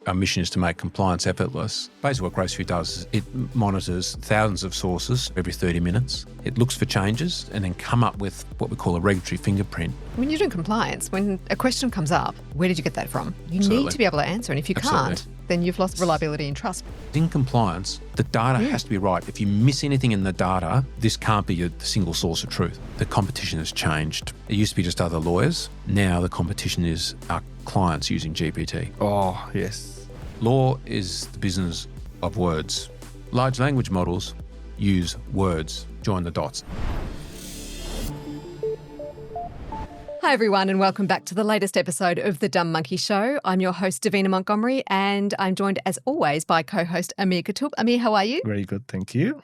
our mission is to make compliance effortless. Basically what Graceview does is it monitors thousands of sources every 30 minutes. It looks for changes and then come up with what we call a regulatory fingerprint. When you're doing compliance, when a question comes up, where did you get that from? You Absolutely. need to be able to answer. And if you can't, then you've lost reliability and trust. In compliance, the data has to be right. If you miss anything in the data, this can't be the single source of truth. The competition has changed. It used to be just other lawyers. Now the competition is our clients using GPT. Oh, yes. Law is the business of words. Large language models use words. Join the dots. Hi everyone and welcome back to the latest episode of The Dumb Monkey Show. I'm your host Divina Montgomery and I'm joined as always by co-host Aamir Qutub. Aamir, how are you? Very good, thank you.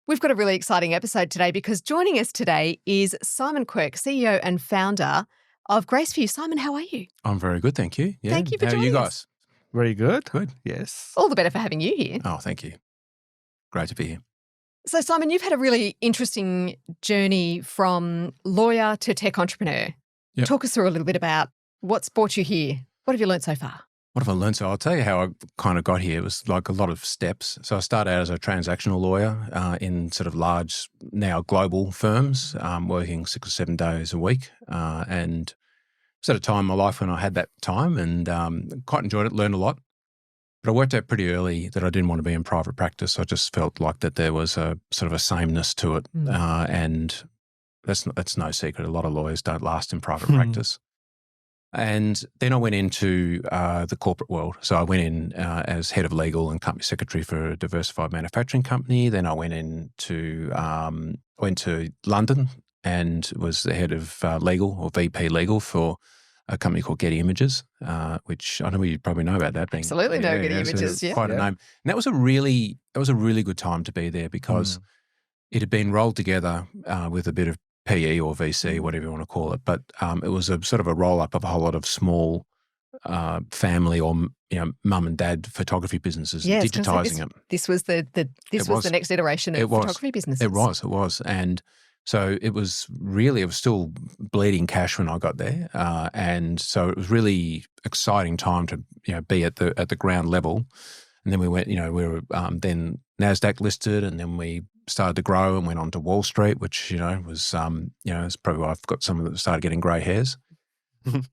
We've got a really exciting episode today because joining us today is Simon Quirke, CEO and founder of Graceview. Simon, how are you? I'm very good, thank you. Yeah. Thank you for How are joining you us. guys? Very good. Good. Yes. All the better for having you here. Oh, thank you. Great to be here. So Simon, you've had a really interesting journey from lawyer to tech entrepreneur. Yep. Talk us through a little bit about what's brought you here. What have you learned so far? What have I learned? So I'll tell you how I kind of got here. It was like a lot of steps. So I started out as a transactional lawyer in sort of large, now global firms, working 6 or 7 days a week. And it was at a time in my life when I had that time and quite enjoyed it, learned a lot. But I worked out pretty early that I didn't want to be in private practice. I just felt like that there was a sort of a sameness to it. And that's no secret. A lot of lawyers don't last in private practice. And then I went into the corporate world. So I went in as head of legal and company secretary for a diversified manufacturing company. Then I went to London and was the head of legal or VP legal for a company called Getty Images, which I know you probably know about that. Absolutely know Getty Images, so quite a name. And that was a really good time to be there because it had been rolled together with a bit of PE or VC, whatever you want to call it. But it was a sort of a roll-up of a whole lot of small family or mum and dad photography businesses, digitising it. This was the next iteration of photography businesses. It was. And so it was still bleeding cash when I got there. And so it was really exciting time to be at the ground level. And then we went, we were then NASDAQ listed, and then we started to grow and went on to Wall Street, which, was, it's probably why I've got some of them started getting grey hairs.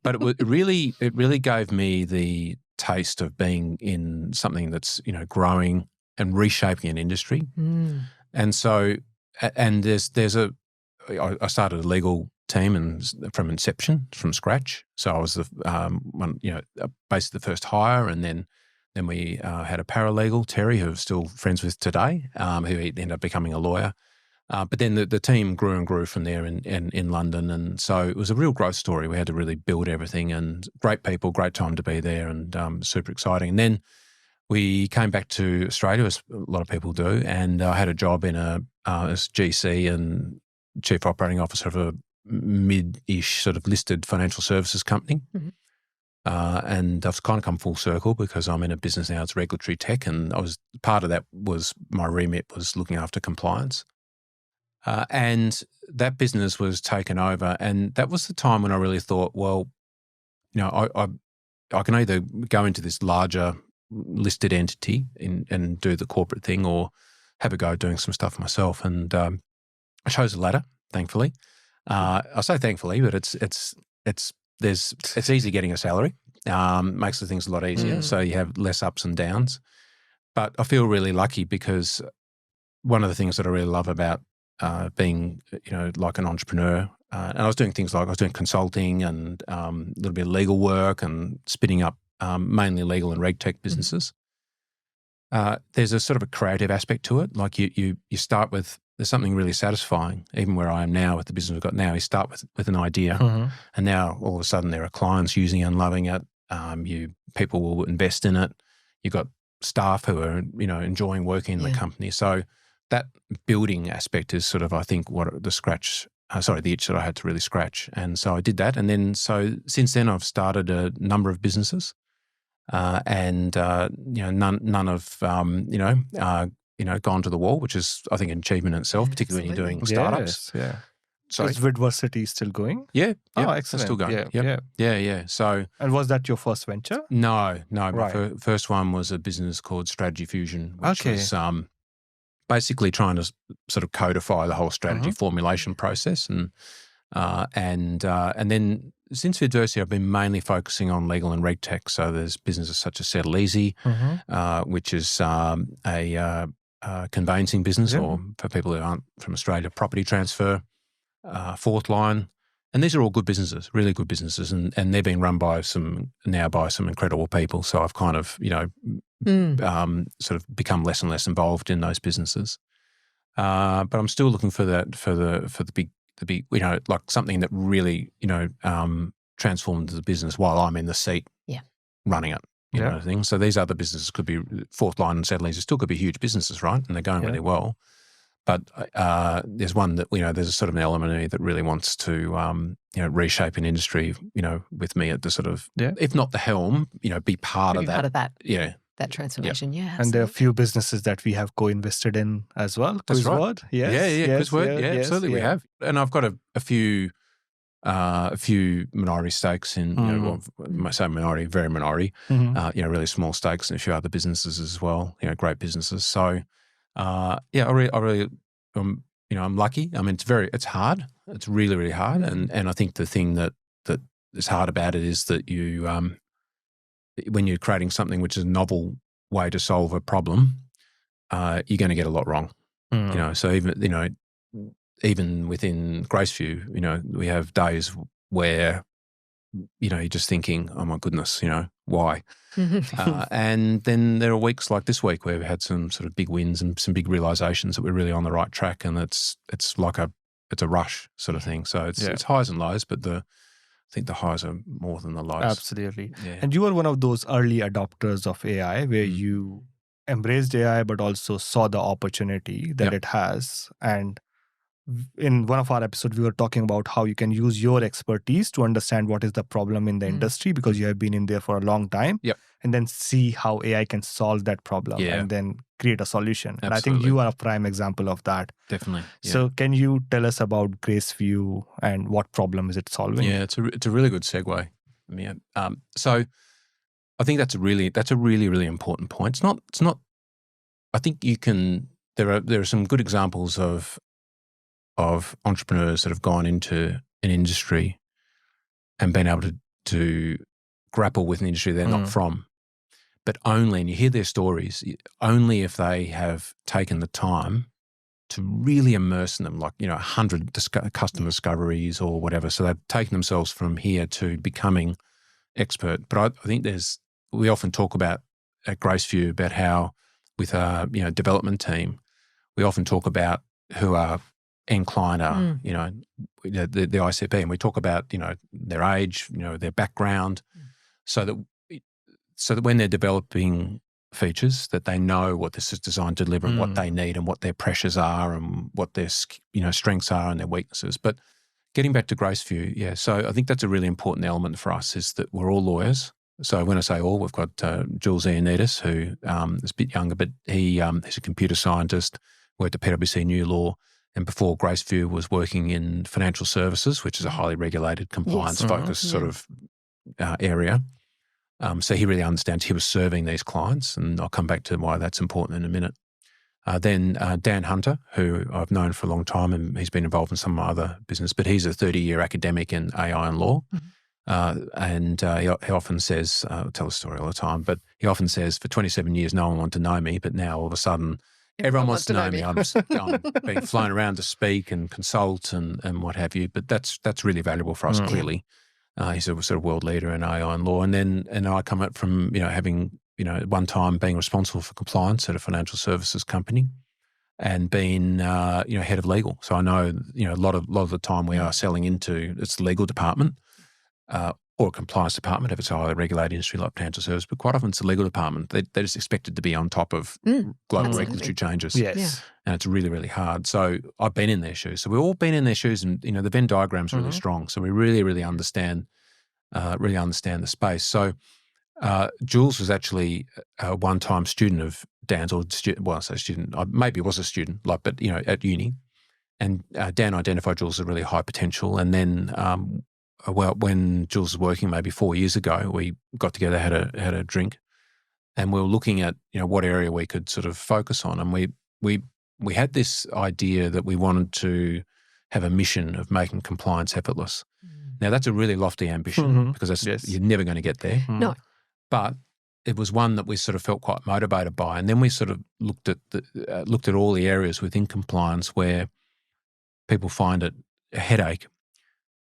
But it really gave me the taste of being in something that's, growing and reshaping an industry. And so, and I started a legal team from inception, from scratch. So I was basically the first hire, and then we had a paralegal, Terry, who I'm still friends with today, who ended up becoming a lawyer. But then the team grew and grew from there in London. And so it was a real growth story. We had to really build everything, and great people, great time to be there, and super exciting. And then we came back to Australia, as a lot of people do, and I had a job in as GC and Chief Operating Officer of a mid-ish sort of listed financial services company. And I've kind of come full circle because I'm in a business now, it's regulatory tech, and part of that was my remit was looking after compliance. And that business was taken over, and that was the time when I really thought, well, I can either go into this larger listed entity and do the corporate thing, or have a go at doing some stuff myself. And I chose the latter, thankfully. I say thankfully, but it's easy getting a salary. Makes the things a lot easier. So you have less ups and downs. But I feel really lucky because one of the things that I really love about being, like an entrepreneur, and I was doing things like I was doing consulting and a little bit of legal work and spinning up mainly legal and RegTech businesses. There's a sort of a creative aspect to it. Like you start with, there's something really satisfying, even where I am now with the business we've got now. You start with an idea, and now all of a sudden there are clients using it and loving it. People will invest in it. You've got staff who are, enjoying working in the company. So that building aspect is sort of, I think, what the itch that I had to really scratch. And so I did that. And then, so since then I've started a number of businesses, and none have, gone to the wall, which is, I think, an achievement in itself, particularly when you're doing startups. Yes, yeah. Sorry. Is Vidversity still going? Yeah. Oh, It's excellent. still going. Yeah. Yeah. So And was that your first venture? no. My Right. first one was a business called Strategy Fusion, which Okay. was basically trying to sort of codify the whole strategy formulation process, and then since Vidversity, I've been mainly focusing on legal and RegTech. So there's businesses such as Settle Easy, which is a conveyancing business, or for people who aren't from Australia, property transfer, Fourth Line. And these are all good businesses, really good businesses, and they're being run by some incredible people. So I've kind of, sort of become less and less involved in those businesses. But I'm still looking for the big, like something that really, transformed the business while I'm in the seat running it, you know, thing. So these other businesses could be Fourth Line and Settle Easy, still could be huge businesses, right? And they're going really well. But there's one that, there's a sort of an element of me that really wants to, reshape an industry, with me at the sort of, if not the helm, be part of that. Part of that. Yeah. That transformation, And there are a few businesses that we have co-invested in as well. That's right. Quizword, yes. Quizword, absolutely, we have. And I've got a few minority stakes in, I say minority, very minority, really small stakes in a few other businesses as well, great businesses. So, I really, I'm lucky. I mean, it's hard. It's really, really hard. And I think the thing that is hard about it is that you, when you're creating something which is a novel way to solve a problem, you're going to get a lot wrong. So even within Graceview, we have days where, you're just thinking, oh my goodness, why? And then there are weeks like this week where we've had some sort of big wins and some big realizations that we're really on the right track, and it's like it's a rush sort of thing. So it's highs and lows, but I think the highs are more than the lows. Absolutely. Yeah. And you were one of those early adopters of AI where you embraced AI but also saw the opportunity that it has. And in one of our episodes, we were talking about how you can use your expertise to understand what is the problem in the industry, because you have been in there for a long time, and then see how AI can solve that problem and then create a solution. Absolutely. And I think you are a prime example of that. Definitely. Yeah. So can you tell us about Graceview and what problem is it solving? Yeah, it's a really good segue. Yeah. So I think that's a really, really important point. It's not. I think there are some good examples of entrepreneurs that have gone into an industry and been able to grapple with an industry they're not from, but only, and you hear their stories, only if they have taken the time to really immerse in them, like, 100 customer discoveries or whatever. So they've taken themselves from here to becoming expert. But I think we often talk about at Graceview about how with our, development team, we often talk about who our end client are, the ICP, and we talk about, their age, their background, so that when they're developing features, that they know what this is designed to deliver and what they need and what their pressures are and what their, strengths are and their weaknesses. But getting back to Graceview, so I think that's a really important element for us, is that we're all lawyers. So when I say all, we've got Jules Ioannidis, who is a bit younger, but he's a computer scientist, worked at PwC New Law, and before Graceview was working in financial services, which is a highly regulated, compliance-focused sort of area. So he really understands. He was serving these clients, and I'll come back to why that's important in a minute. Then Dan Hunter, who I've known for a long time, and he's been involved in some of my other business, but he's a 30-year academic in AI and law. And he often says, I tell a story all the time, but he often says, for 27 years, no one wanted to know me, but now all of a sudden, everyone wants to know me. I'm being flown around to speak and consult and what have you. But that's really valuable for us, clearly. He's a sort of world leader in AI and law. And I come up from, having, at one time being responsible for compliance at a financial services company and being, head of legal. So I know, a lot of the time we are selling into, it's the legal department or a compliance department if it's a highly regulated industry like financial service, but quite often it's the legal department. They're just expected to be on top of global regulatory changes. Yes. And it's really, really hard. So I've been in their shoes. So we've all been in their shoes, and, the Venn diagram's really strong. So we really, really understand the space. So Jules was actually a one-time student of Dan's, I say student, maybe was a student, but, at uni. Dan identified Jules as really high potential. And then, when Jules was working maybe 4 years ago, we got together, had a drink, and we were looking at what area we could sort of focus on. And we had this idea that we wanted to have a mission of making compliance effortless. Now that's a really lofty ambition because you're never going to get there. No. But it was one that we sort of felt quite motivated by. And then we sort of looked at all the areas within compliance where people find it a headache.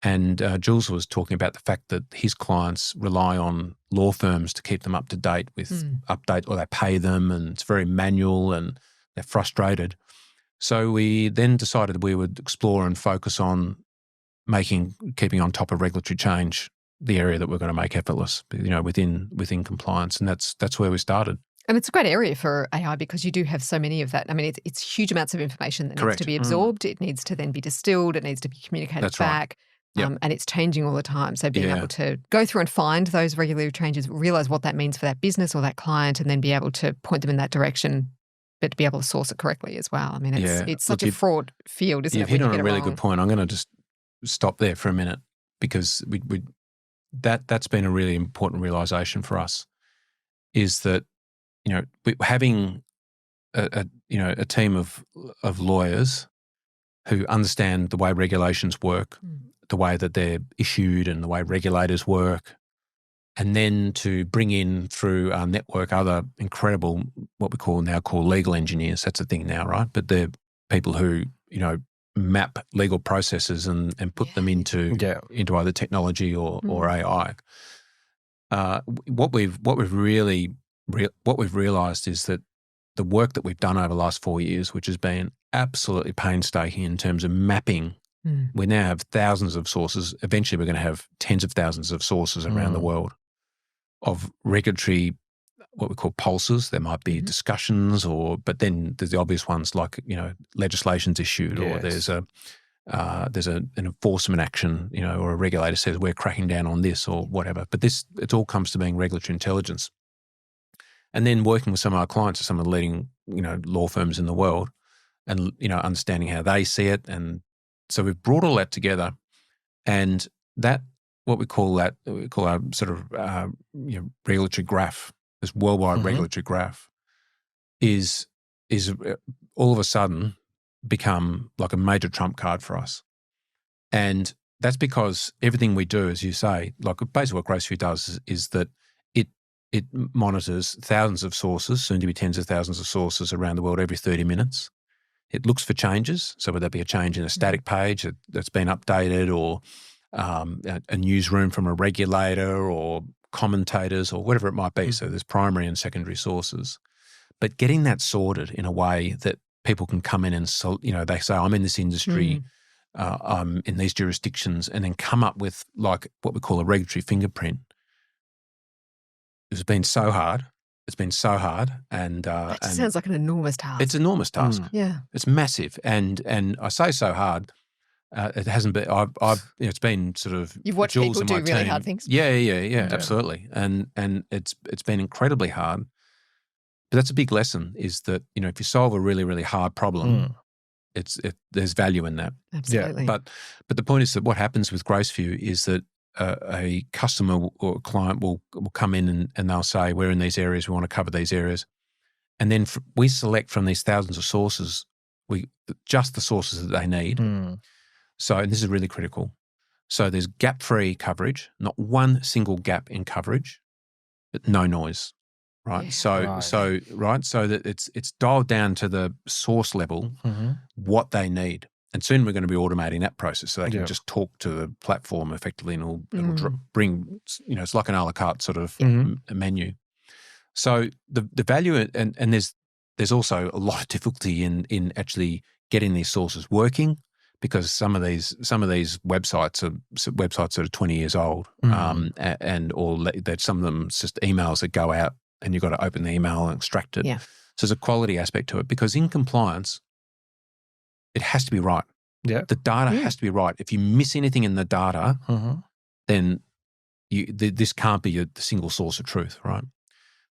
And Jules was talking about the fact that his clients rely on law firms to keep them up to date with or they pay them, and it's very manual and they're frustrated. So we then decided we would explore and focus on keeping on top of regulatory change, the area that we're going to make effortless, within compliance. And that's where we started. And it's a great area for AI because you do have so many of that. I mean, it's huge amounts of information that needs to be absorbed. It needs to then be distilled. It needs to be communicated back. Right. And it's changing all the time. So being able to go through and find those regulatory changes, realize what that means for that business or that client, and then be able to point them in that direction, but to be able to source it correctly as well. I mean, it's such a fraught field, isn't it? You've hit on a really good point. I'm going to just stop there for a minute because that's been a really important realization for us, is that having a team of lawyers who understand the way regulations work, the way that they're issued and the way regulators work, and then to bring in through our network other incredible, what we now call legal engineers. That's a thing now, right? But they're people who, map legal processes and put them into either technology or AI. What we've realized is that the work that we've done over the last 4 years, which has been absolutely painstaking in terms of mapping, we now have thousands of sources. Eventually, we're going to have tens of thousands of sources around the world of regulatory, what we call pulses. There might be discussions, but then there's the obvious ones like legislation's issued, or there's an enforcement action, or a regulator says we're cracking down on this or whatever. But it all comes to being regulatory intelligence. And then working with some of our clients, some of the leading, law firms in the world, and, understanding how they see it. And so we've brought all that together, and we call our sort of, regulatory graph, this worldwide regulatory graph is all of a sudden become like a major trump card for us. And that's because everything we do, as you say, like basically what Graceview does is that it monitors thousands of sources, soon to be tens of thousands of sources around the world every 30 minutes. It looks for changes. So whether that be a change in a static page that's been updated, or a newsroom from a regulator or commentators or whatever it might be. So there's primary and secondary sources. But getting that sorted in a way that people can come in and, they say, I'm in this industry, I'm in these jurisdictions, and then come up with like what we call a regulatory fingerprint. It's been so hard. It's been so hard, and that just sounds like an enormous task. It's an enormous task. Yeah, it's massive, and I say so hard. It hasn't been. It's been sort of. You've watched Jules people and do my really team. hard things. Yeah, absolutely, and it's been incredibly hard. But that's a big lesson: is that if you solve a really really hard problem, there's value in that. Absolutely. Yeah. But the point is that what happens with Graceview is that a customer or a client will come in and they'll say, we're in these areas, we want to cover these areas. And then we select from these thousands of sources, just the sources that they need. So, and this is really critical. So there's gap-free coverage, not one single gap in coverage, but no noise, right? Yeah. So that it's dialed down to the source level, what they need. And soon we're going to be automating that process so they can just talk to the platform effectively, and it'll bring, it's like an a la carte sort of menu. So the value, and there's also a lot of difficulty in actually getting these sources working, because some of these websites that are 20 years old, or some of them it's just emails that go out and you've got to open the email and extract it. Yeah. So there's a quality aspect to it, because in compliance, it has to be right. Yeah. The data has to be right. If you miss anything in the data, then this can't be the single source of truth, right?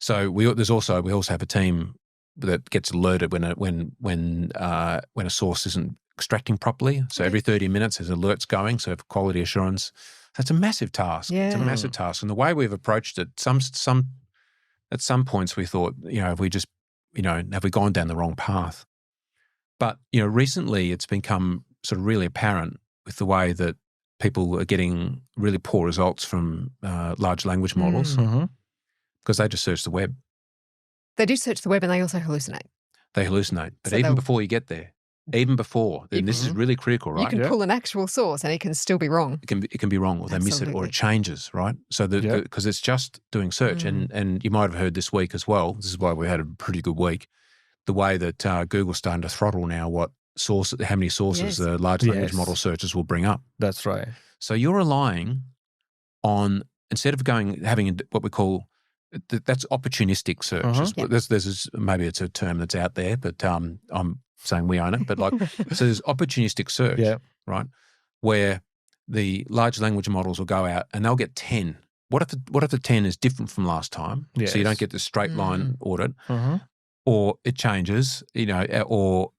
So we also have a team that gets alerted when a source isn't extracting properly. So every 30 minutes there's alerts going. So for quality assurance, that's a massive task. Yeah. It's a massive task. And the way we've approached it, at some points we thought, have we just, have we gone down the wrong path? But, recently it's become sort of really apparent with the way that people are getting really poor results from large language models because they just search the web. They do search the web and they also hallucinate. They hallucinate. But so even before you get there, and this is really critical, right? You can pull an actual source and it can still be wrong. It can be wrong, or they miss it, or it changes, right? So because it's just doing search, and you might have heard this week as well. This is why we had a pretty good week. The way that Google's starting to throttle now how many sources the large language model searches will bring up. That's right. So you're relying on, instead of having what we call, that's opportunistic search. There's maybe it's a term that's out there, but I'm saying we own it. But so there's opportunistic search, right, where the large language models will go out and they'll get 10. What if the 10 is different from last time? Yes. So you don't get the straight line audit, or it changes, or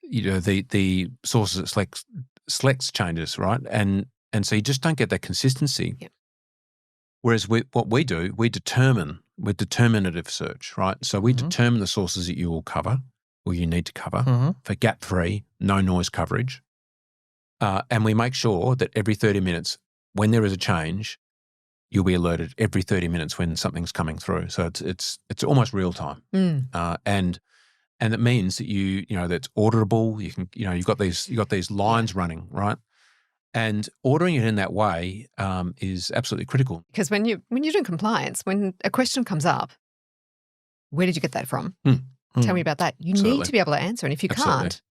the sources it selects changes, right, and so you just don't get that consistency. Yep. Whereas what we do, we're determinative search, right? So we determine the sources that you will cover or you need to cover for gap-free, no noise coverage. And we make sure that every 30 minutes, when there is a change, you'll be alerted every 30 minutes when something's coming through. So it's almost real time. And it means that that's auditable. You can, you've got these lines running, right? And ordering it in that way is absolutely critical. Because when you're doing compliance, when a question comes up, where did you get that from? Tell me about that. You need to be able to answer. And if you can't,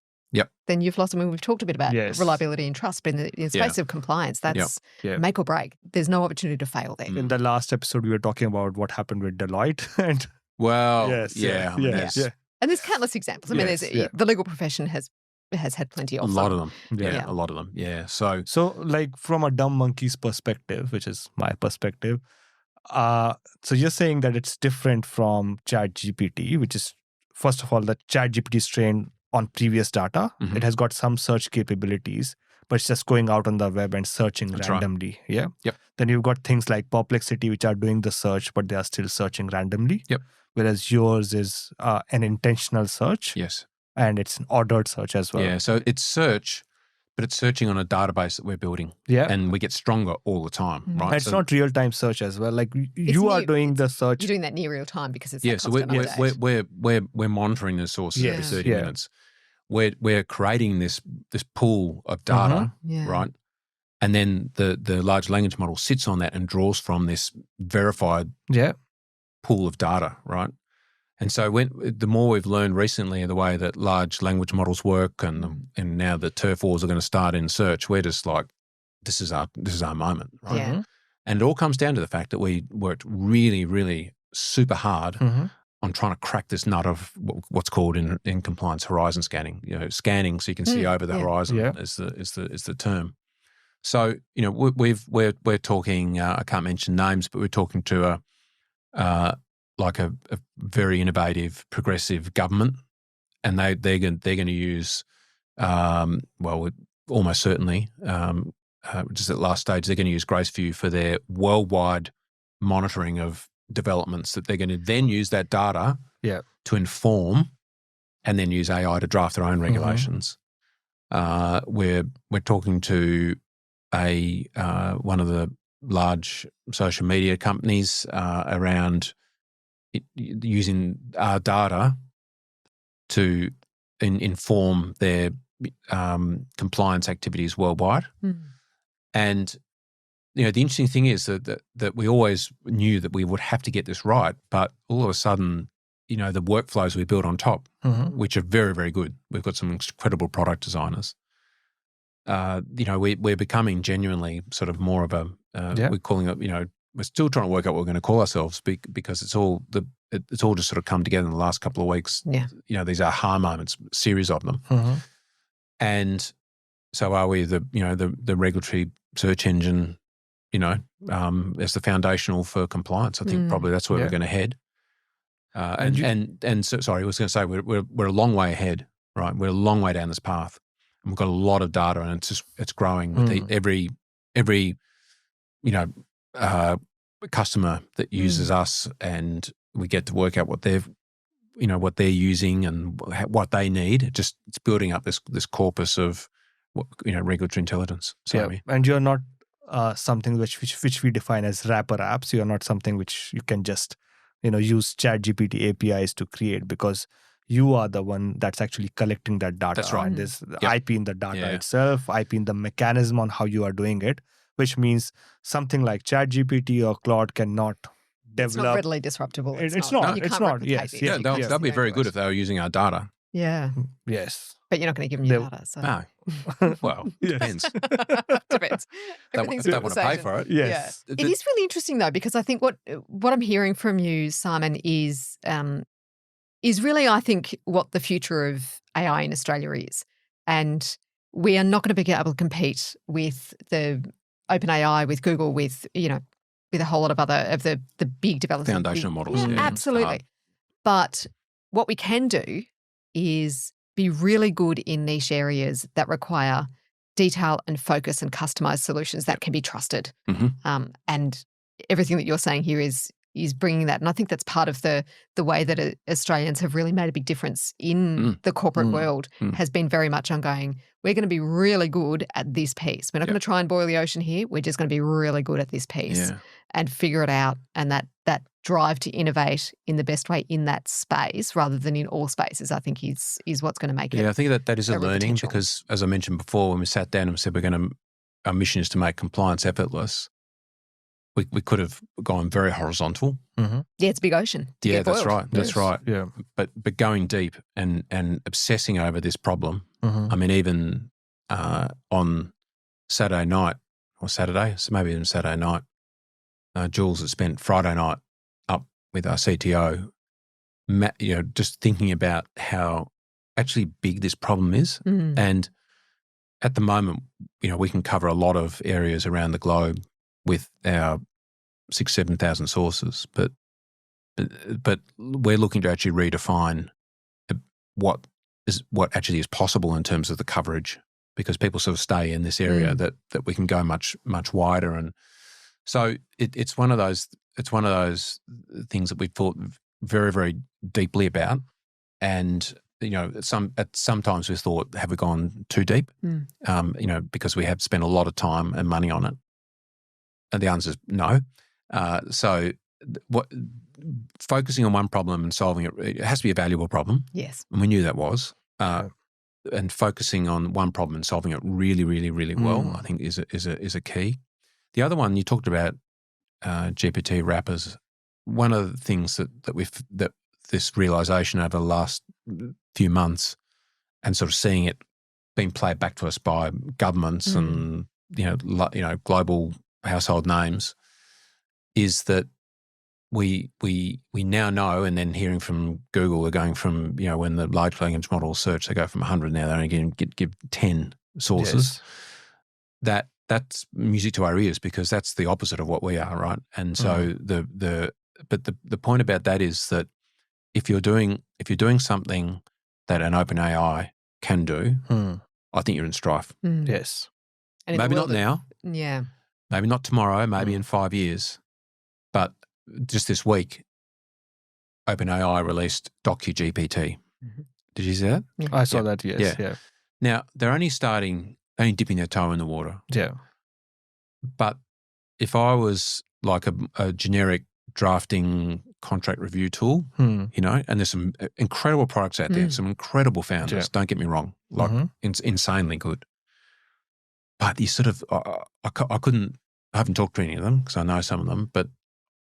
then you've lost. I mean, we've talked a bit about reliability and trust, but in the space of compliance, that's make or break. There's no opportunity to fail there. In the last episode, we were talking about what happened with Deloitte. And and there's countless examples. I mean, the legal profession has had plenty of them. A lot of them. A lot of them. Yeah. So like from a dumb monkey's perspective, which is my perspective, so you're saying that it's different from ChatGPT, which is, first of all, that ChatGPT is trained on previous data. It has got some search capabilities, but it's just going out on the web and searching randomly. Right. Yeah. Yep. Then you've got things like Perplexity, which are doing the search, but they are still searching randomly. Yep. Whereas yours is an intentional search. Yes. And it's an ordered search as well. Yeah. So it's search, but it's searching on a database that we're building. Yeah. And we get stronger all the time, right? And it's not real-time search as well. Like you are doing the search. You're doing that near real time because it's so we're monitoring the sources every 30 minutes. We're creating this pool of data, right? And then the large language model sits on that and draws from this verified pool of data, right? And so the more we've learned recently the way that large language models work, and now the turf wars are going to start in search, we're just like, this is our moment, right? Yeah. And it all comes down to the fact that we worked really, really super hard on trying to crack this nut of what's called in compliance horizon scanning. Scanning so you can see over the horizon is the term. So we're talking. I can't mention names, but we're talking to a very innovative, progressive government, and they're going to use almost certainly just at the last stage they're going to use Graceview for their worldwide monitoring of developments that they're going to then use that data to inform and then use AI to draft their own regulations. We're talking to one of the large social media companies around using our data to inform their compliance activities worldwide. And the interesting thing is that we always knew that we would have to get this right, but all of a sudden, the workflows we build on top, which are very, very good. We've got some incredible product designers. We're becoming genuinely sort of more of a we're calling it. We're still trying to work out what we're going to call ourselves because it's all just sort of come together in the last couple of weeks. Yeah. These aha moments, series of them. And so are we the regulatory search engine, as the foundational for compliance? I think probably that's where we're going to head. Sorry, I was going to say we're a long way ahead, right? We're a long way down this path, and we've got a lot of data, and it's growing with every customer that uses us, and we get to work out what they're using and what they need. It's building up this corpus of regulatory intelligence. And you're not something which we define as wrapper apps. You're not something which you can just use ChatGPT APIs to create, because you are the one that's actually collecting that data. That's right. And there's IP in the data itself, IP in the mechanism on how you are doing it, which means something like ChatGPT or Claude cannot develop. It's not readily disruptible. It's not. You it's can't not. replicate Yes. it. Yeah, they'll be very good if they were using our data. Yeah. Yes. But you're not going to give them your data. So. No. Well, depends. Depends. If they want to pay for it. Yes. Yeah. It is really interesting though, because I think what I'm hearing from you, Simon, is really, I think, what the future of AI in Australia is. And we are not going to be able to compete with the OpenAI, with Google, with a whole lot of other of the big developers. Foundational models. Yeah, absolutely. But what we can do is be really good in niche areas that require detail and focus and customized solutions that can be trusted. And everything that you're saying here is bringing that. And I think that's part of the way that Australians have really made a big difference in the corporate world has been very much on going, we're going to be really good at this piece. We're not going to try and boil the ocean here. We're just going to be really good at this piece and figure it out. And that drive to innovate in the best way in that space rather than in all spaces, I think is what's going to make it. Yeah, I think that is a learning potential. Because, as I mentioned before, when we sat down and said our mission is to make compliance effortless, we could have gone very horizontal. Yeah, it's a big ocean. Yeah, that's right. That's right. Yeah. But going deep and obsessing over this problem. I mean, even on Saturday night or Saturday, so maybe even Saturday night, Jules had spent Friday night up with our CTO, just thinking about how actually big this problem is. And at the moment, we can cover a lot of areas around the globe with our 6,000-7,000 sources, but we're looking to actually redefine what actually is possible in terms of the coverage, because people sort of stay in this area that we can go much wider, and so it's one of those things that we've thought very, very deeply about, and sometimes we thought, have we gone too deep? Because we have spent a lot of time and money on it. And the answer is no. Focusing on one problem and solving it has to be a valuable problem. Yes. And we knew that was. And focusing on one problem and solving it really, really, really well, I think is a key. The other one, you talked about GPT wrappers. One of the things that this realization over the last few months, and sort of seeing it being played back to us by governments and global household names, is that we now know, and then hearing from Google, we're going from when the large language model search, they go from 100 now, they only give 10 sources. Yes. That's music to our ears, because that's the opposite of what we are, right? And so the point about that is that if you're doing something that an OpenAI can do, I think you're in strife. Yes. And maybe not now. Yeah. Maybe not tomorrow, maybe in 5 years. But just this week, OpenAI released DocuGPT. Did you see that? Yeah. I saw that, yes. Yeah. Now, they're only dipping their toe in the water. Yeah. But if I was like a generic drafting contract review tool, and there's some incredible products out there, some incredible founders, don't get me wrong, like insanely good. But you sort of, I haven't talked to any of them because I know some of them, but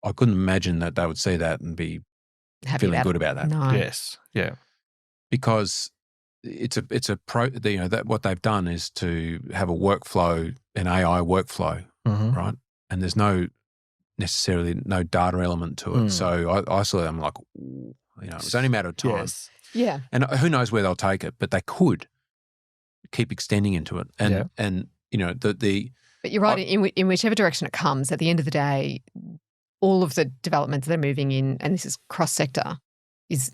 I couldn't imagine that they would see that and be feeling good about that. No. Yes. Yeah. Because it's a that what they've done is to have a workflow, an AI workflow, right? And there's necessarily no data element to it. So I saw them like, it was only a matter of time. Yes. Yeah. And who knows where they'll take it, but they could keep extending into it. And But you're right, in whichever direction it comes, at the end of the day, all of the developments that are moving in, and this is cross-sector, is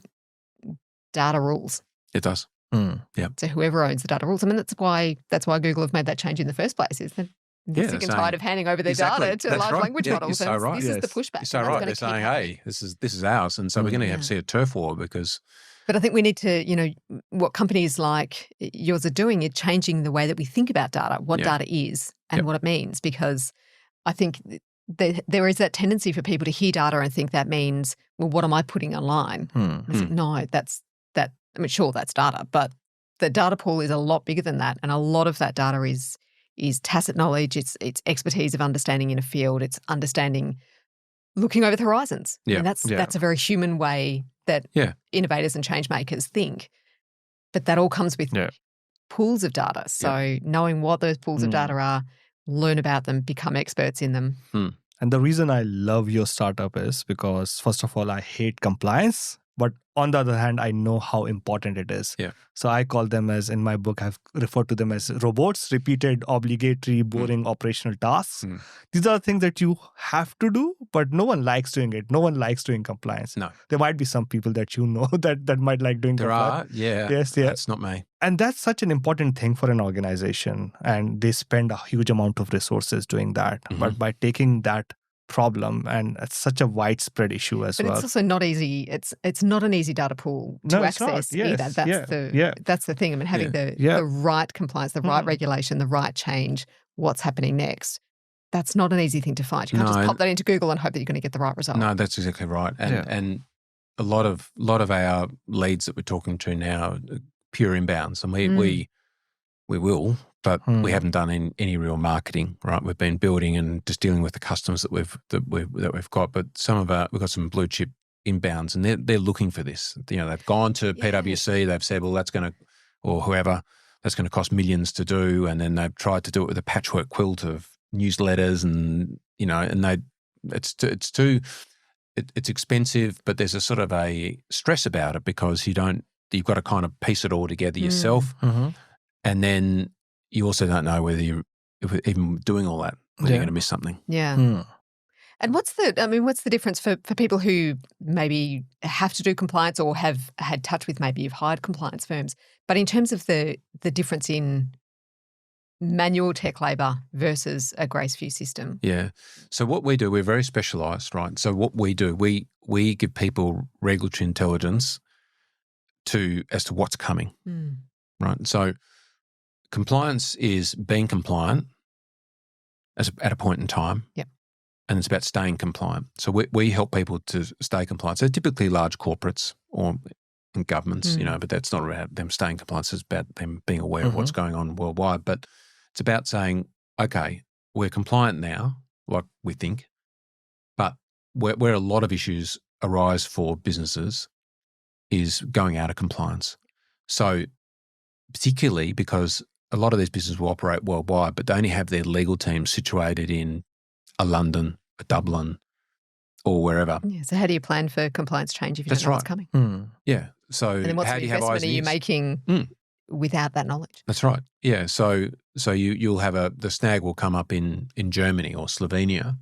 data rules. It does. Yeah. So whoever owns the data rules. I mean, that's why Google have made that change in the first place. Is that they're sick and tired of handing over their data to large language models. You're so right. This is the pushback. You're so right. They're saying, hey, this is ours. And so we're going to have to see a turf war because... But I think we need to, what companies like yours are doing is changing the way that we think about data, what data is and what it means, because I think there is that tendency for people to hear data and think that means, well, what am I putting online? No, that's that. I mean, sure, that's data, but the data pool is a lot bigger than that. And a lot of that data is tacit knowledge. It's expertise of understanding in a field. It's understanding, looking over the horizons. Yeah. And that's a very human way that innovators and change makers think. But that all comes with pools of data. So knowing what those pools of data are, learn about them, become experts in them. And the reason I love your startup is because, first of all, I hate compliance. But on the other hand, I know how important it is. Yeah. So I call them as, in my book, I've referred to them as robots, repeated, obligatory, boring operational tasks. These are things that you have to do, but no one likes doing it. No one likes doing compliance. No. There might be some people that that might like doing compliance. There are, Yes, That's not me. And that's such an important thing for an organization. And they spend a huge amount of resources doing that. But by taking that problem, and it's such a widespread issue as well. But it's also not easy. It's not an easy data pool to access either. That's the thing. I mean, having the right compliance, the right regulation, the right change, what's happening next. That's not an easy thing to find. You can't just pop that into Google and hope that you're going to get the right result. No, that's exactly right. And a lot of our leads that we're talking to now are pure inbounds, and we will. But we haven't done any real marketing, right? We've been building and just dealing with the customers that we've got. But we've got some blue chip inbounds, and they're looking for this. They've gone to PwC. They've said, well, that's going to, or whoever, that's going to cost millions to do, and then they've tried to do it with a patchwork quilt of newsletters, and it's expensive, but there's a sort of a stress about it because you've got to kind of piece it all together yourself, and then you also don't know whether if even doing all that, whether you're going to miss something. Yeah. And what's the difference for people who maybe have to do compliance or have had touch with, maybe you've hired compliance firms, but in terms of the difference in manual tech labour versus a Graceview system? Yeah. So what we do, we're very specialised, right? So what we do, we give people regulatory intelligence as to what's coming, right? So compliance is being compliant at a point in time. Yep. And it's about staying compliant. So we help people to stay compliant. So typically large corporates or governments, but that's not about them staying compliant. It's about them being aware of what's going on worldwide. But it's about saying, okay, we're compliant now, like we think, but where a lot of issues arise for businesses is going out of compliance. So particularly because a lot of these businesses will operate worldwide, but they only have their legal team situated in a London, a Dublin, or wherever. Yeah. So how do you plan for compliance change if you don't know what's coming? Yeah. So and then what sort of investment are you making without that knowledge? That's right. Yeah. So you'll have the snag will come up in Germany or Slovenia.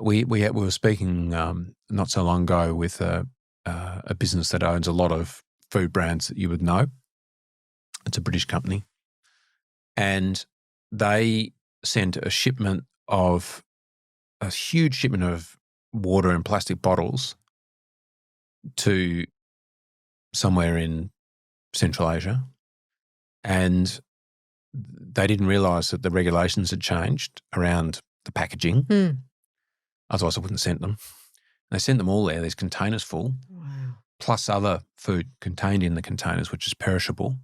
We were speaking not so long ago with a business that owns a lot of food brands that you would know. It's a British company. And they sent a huge shipment of water in plastic bottles to somewhere in Central Asia. And they didn't realise that the regulations had changed around the packaging. Otherwise I wouldn't have sent them. They sent them all there, these containers full, plus other food contained in the containers, which is perishable.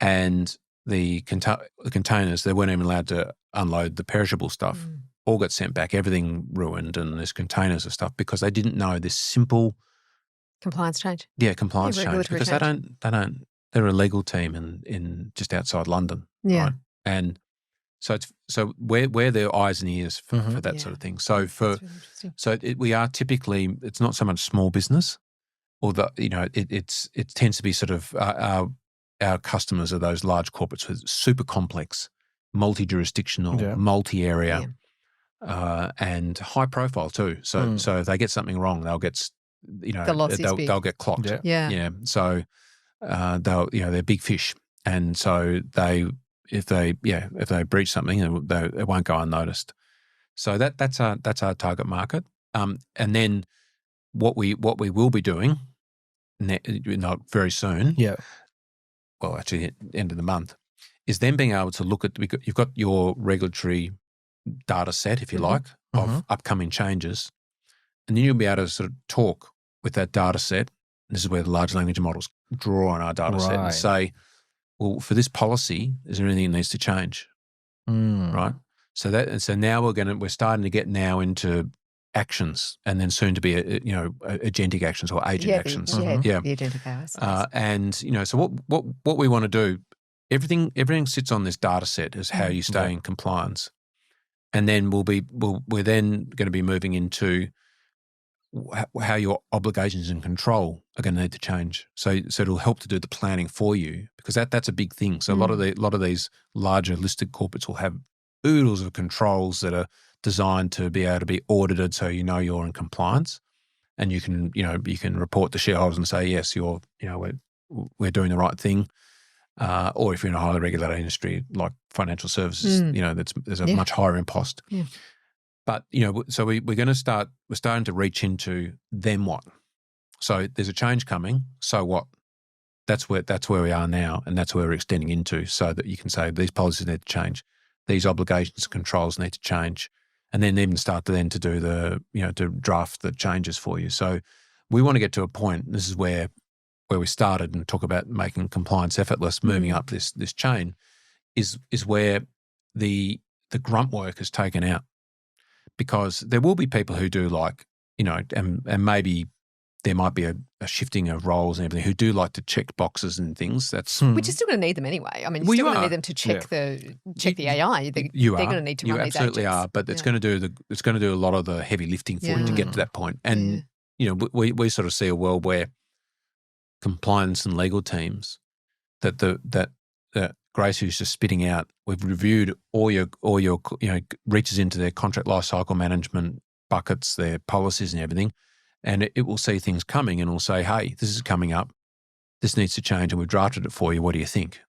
And the containers, they weren't even allowed to unload the perishable stuff. All got sent back, everything ruined, and there's containers of stuff because they didn't know this simple compliance change. Yeah, compliance change because they're a legal team in just outside London. Yeah. Right? And so we're their eyes and ears for that sort of thing. So we are typically, it's not so much small business, although it tends to be sort of our customers are those large corporates with super complex, multi-jurisdictional, multi-area, and high profile too. So if they get something wrong, they'll get the loss is big. They'll get clocked. Yeah. So they're big fish, and so if they breach something, it won't go unnoticed. So that's our target market. And then what we will be doing, not very soon. Yeah. Well, actually, at the end of the month, is then being able to look at, you've got your regulatory data set, if you like, of upcoming changes, and then you'll be able to sort of talk with that data set. This is where the large language models draw on our data set and say, well, for this policy, is there anything that needs to change? Right. So now we're starting to get now into actions, and then soon to be agentic actions or agent actions. The agentic AI. And so what we want to do, everything sits on this data set as how you stay in compliance, and then we're then going to be moving into how your obligations and control are going to need to change. So it'll help to do the planning for you, because that's a big thing. So a lot of these larger listed corporates will have oodles of controls that are designed to be able to be audited, so you're in compliance, and you can report to shareholders and say, yes, we're doing the right thing. Or if you're in a highly regulated industry like financial services, there's a much higher impost. Yeah. But so we're starting to reach into then what. So there's a change coming. So what? That's where we are now, and that's where we're extending into, so that you can say these policies need to change, these obligations and controls need to change, and then even start to do to draft the changes for you. So we want to get to a point. This is where we started and talk about making compliance effortless, moving up this chain, is where the grunt work is taken out, because there will be people who do and maybe there might be a shifting of roles and everything, who do like to check boxes and things. That's Which you're still going to need them anyway. I mean, you're still going to need them to check the AI. They're going to need to run these agents. You absolutely are, but it's going to do a lot of the heavy lifting for you to get to that point. And we sort of see a world where compliance and legal teams that Graceview's just spitting out. We've reviewed all your reaches into their contract lifecycle management buckets, their policies and everything, and it will see things coming and will say, hey, this is coming up, this needs to change, and we've drafted it for you. What do you think?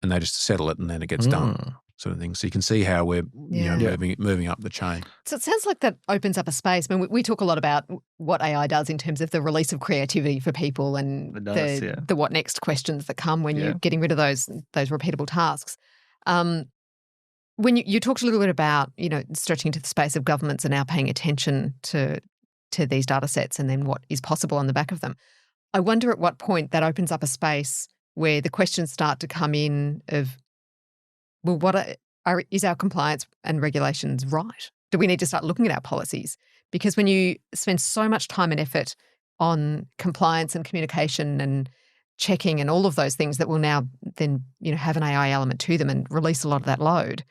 And they just settle it, and then it gets done, sort of thing. So you can see how we're moving up the chain. So it sounds like that opens up a space. I mean, we talk a lot about what AI does in terms of the release of creativity for people and the what next questions that come when you're getting rid of those repeatable tasks. When you talked a little bit about, stretching into the space of governments are now paying attention to these data sets and then what is possible on the back of them. I wonder at what point that opens up a space where the questions start to come in of, well, is our compliance and regulations right? Do we need to start looking at our policies? Because when you spend so much time and effort on compliance and communication and checking and all of those things that will now then, have an AI element to them and release a lot of that load,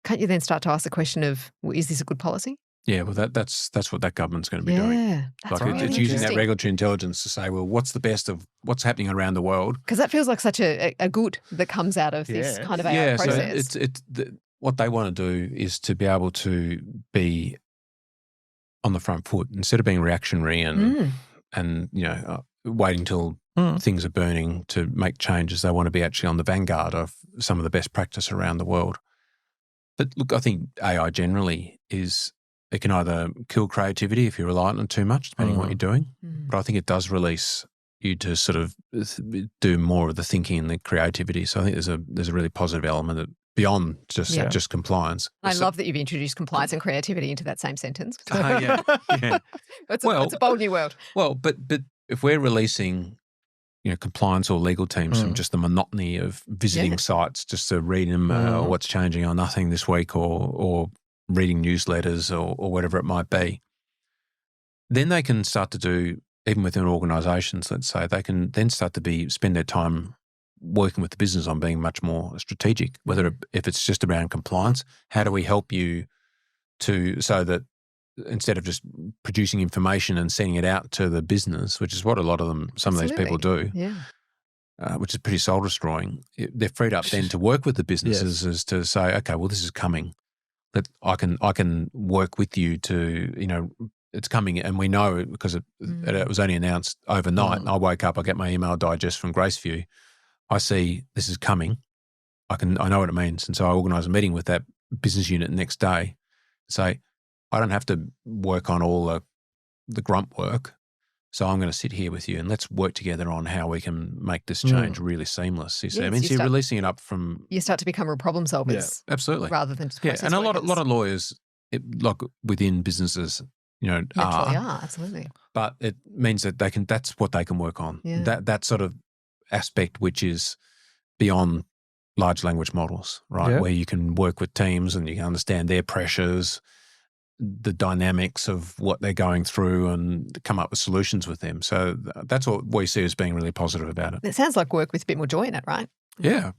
can't you then start to ask the question of, well, is this a good policy? Yeah, well, that's what that government's going to be doing. Yeah, that's really it's using that regulatory intelligence to say, well, what's the best of what's happening around the world? Because that feels like such a good that comes out of this kind of AI process. So what they want to do is to be able to be on the front foot instead of being reactionary and waiting till things are burning to make changes. They want to be actually on the vanguard of some of the best practice around the world. But look, I think AI generally it can either kill creativity if you rely on it too much, depending on what you're doing. But I think it does release you to sort of do more of the thinking and the creativity. So I think there's a really positive element that beyond just compliance. I love that you've introduced compliance and creativity into that same sentence. It's a bold new world. Well, but if we're releasing compliance or legal teams from just the monotony of visiting sites just to read them or what's changing or nothing this week or reading newsletters or whatever it might be, then they can start to do, even within organisations, let's say, they can then start to spend their time working with the business on being much more strategic, if it's just around compliance, how do we help you so that instead of just producing information and sending it out to the business, which is what a lot of some of these people do, which is pretty soul destroying, they're freed up then to work with the businesses as to say, okay, well, this is coming. That I can work with you to it's coming, and we know because it was only announced overnight. And I woke up, I get my email digest from Graceview. I see this is coming. I know what it means, and so I organise a meeting with that business unit next day. Say, I don't have to work on all the grunt work. So I'm going to sit here with you and let's work together on how we can make this change really seamless. You see, I mean, so you're releasing it up from. You start to become real problem solvers, absolutely, rather than just process and a lot of lawyers, like within businesses, naturally are absolutely. But it means that they can. That's what they can work on. Yeah. That sort of aspect, which is beyond large language models, right? Yeah. Where you can work with teams and you can understand their pressures, the dynamics of what they're going through, and come up with solutions with them. So that's what we see as being really positive about it. It sounds like work with a bit more joy in it, right? Yeah,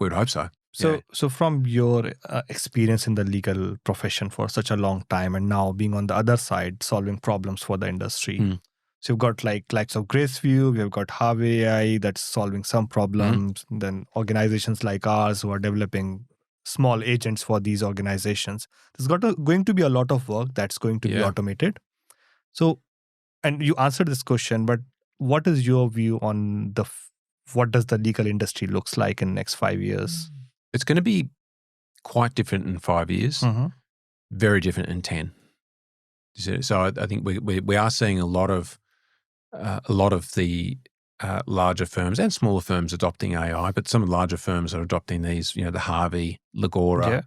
we'd hope so. So from your experience in the legal profession for such a long time, and now being on the other side, solving problems for the industry. So you've got likes of Graceview, we've got Harvey AI that's solving some problems, then organizations like ours who are developing small agents for these organizations. There's going to be a lot of work that's going to be automated. So, and you answered this question, but what is your view on what does the legal industry looks like in the next 5 years? It's going to be quite different in 5 years, very different in 10. So I think we are seeing a lot of the larger firms and smaller firms adopting AI, but some of the larger firms are adopting these, the Harvey, Legora,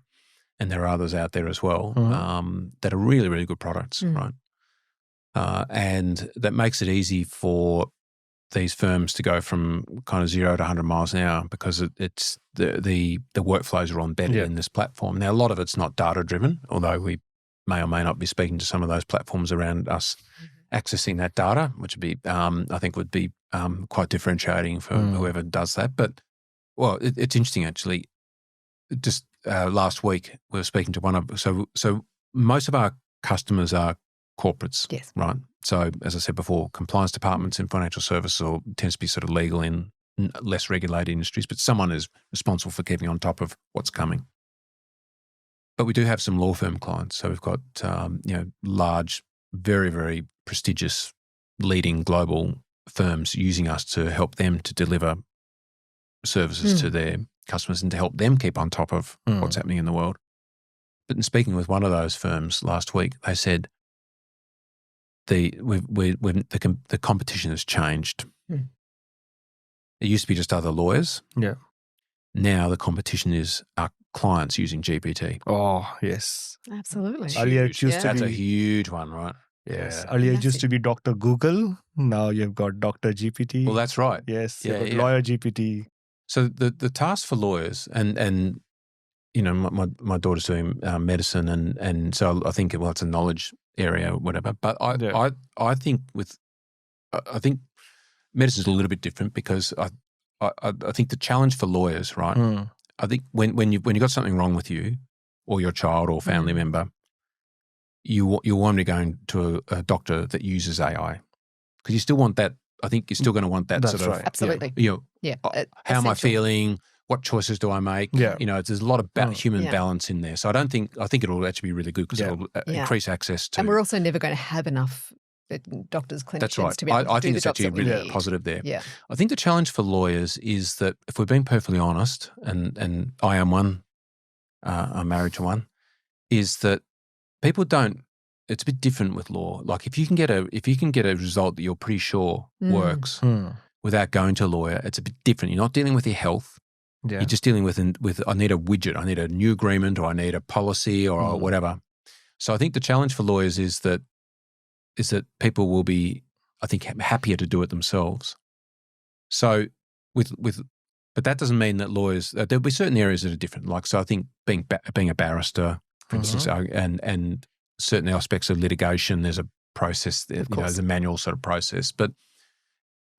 and there are others out there as well that are really, really good products, right? And that makes it easy for these firms to go from kind of 0 to 100 miles an hour because it's the workflows are embedded in this platform. Now, a lot of it's not data driven, although we may or may not be speaking to some of those platforms around us accessing that data, which would be, I think, would be quite differentiating for whoever does that. But, well, it's interesting actually. Just last week, we were speaking to one of so most of our customers are corporates, right? So, as I said before, compliance departments in financial services or tends to be sort of legal in less regulated industries, but someone is responsible for keeping on top of what's coming. But we do have some law firm clients. So we've got large, very, very prestigious, leading global firms using us to help them to deliver services to their customers and to help them keep on top of what's happening in the world. But in speaking with one of those firms last week, they said the competition has changed. It used to be just other lawyers. Yeah. Now the competition is our clients using GPT. Oh, yes. Absolutely. Earlier it used to That's be a huge one, right? Yes. Earlier it used to be Dr. Google. Now you've got Dr. GPT. Well, that's right. Yes. You've got Lawyer GPT. So the task for lawyers and my daughter's doing medicine and so I think it's a knowledge area or whatever. But I think I think medicine's a little bit different because I think the challenge for lawyers, right? I think when you got something wrong with you or your child or family member, you want to be going to a doctor that uses AI because you still want that. I think you're still going to want that sort of absolutely. How am I feeling? What choices do I make? Yeah. There's a lot of human balance in there. So I think it'll actually be really good because it'll increase access to. And we're also never going to have enough doctors, clinicians That's right. to be able to I do think the it's jobs actually that we really need. positive there. Yeah. I think the challenge for lawyers is that if we're being perfectly honest, and I am one, I'm married to one, is that people don't. It's a bit different with law. Like if you can get a result that you're pretty sure works without going to a lawyer, it's a bit different. You're not dealing with your health. Yeah. You're just dealing with I need a widget, I need a new agreement, or I need a policy, or whatever. So I think the challenge for lawyers is that people will be, I think, happier to do it themselves. So but that doesn't mean that lawyers. There'll be certain areas that are different. Like so, I think being a barrister, for instance, and certain aspects of litigation, there's a process there, there's a manual sort of process. But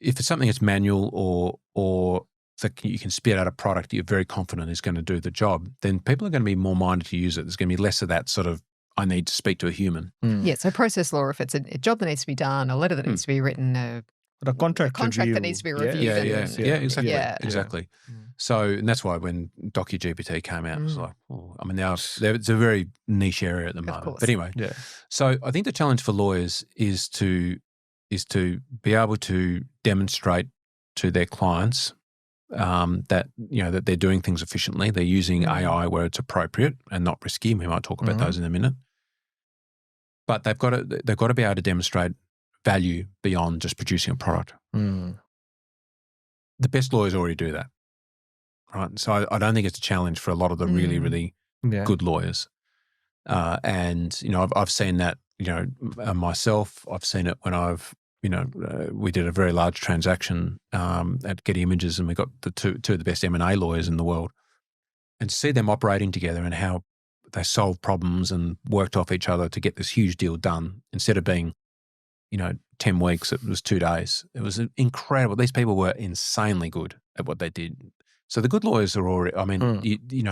if it's something that's manual or that you can spit out a product that you're very confident is going to do the job, then people are going to be more minded to use it. There's going to be less of that sort of, I need to speak to a human. Yeah, so process law, if it's a job that needs to be done, a letter that needs to be written, a The contract review. that needs to be reviewed. Exactly. So, and that's why when DocuGPT came out, it was like, now it's a very niche area at the moment. But anyway, so I think the challenge for lawyers is to be able to demonstrate to their clients that that they're doing things efficiently. They're using AI where it's appropriate and not risky. We might talk about those in a minute. But they've got to be able to demonstrate value beyond just producing a product. The best lawyers already do that, right? So I don't think it's a challenge for a lot of the really, really good lawyers. And I've seen that myself. I've seen it when we did a very large transaction at Getty Images, and we got the two of the best M&A lawyers in the world, and to see them operating together and how they solved problems and worked off each other to get this huge deal done instead of being 10 weeks, it was 2 days. It was incredible. These people were insanely good at what they did. So the good lawyers are already,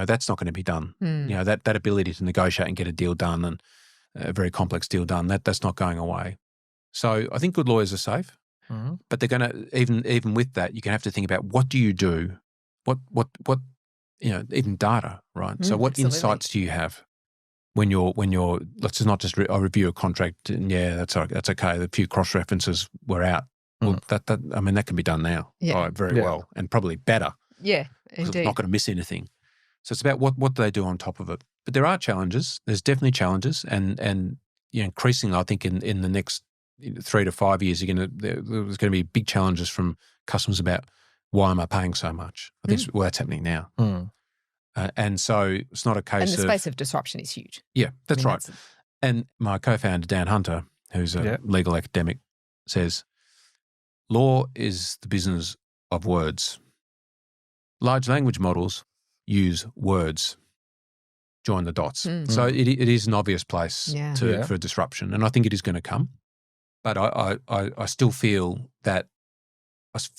that's not going to be done. That ability to negotiate and get a deal done, and a very complex deal done, that's not going away. So I think good lawyers are safe, but they're going to, even with that, you're going to have to think about what do you do? What even data, right? So what insights do you have when you're let's not just review a contract and that's okay. A few cross references were out. Well, that can be done now, very well, and probably better. Yeah, because indeed. it's not going to miss anything. So it's about what do they do on top of it. But there are challenges. There's definitely challenges, and increasingly, I think in the next 3 to 5 years, there's going to be big challenges from customers about why am I paying so much? I think that's happening now. And so it's not a case of... And the space of disruption is huge. Yeah, that's right. And my co-founder, Dan Hunter, who's a legal academic, says, law is the business of words. Large language models use words. Join the dots. So it is an obvious place for disruption, and I think it is going to come. But I still feel that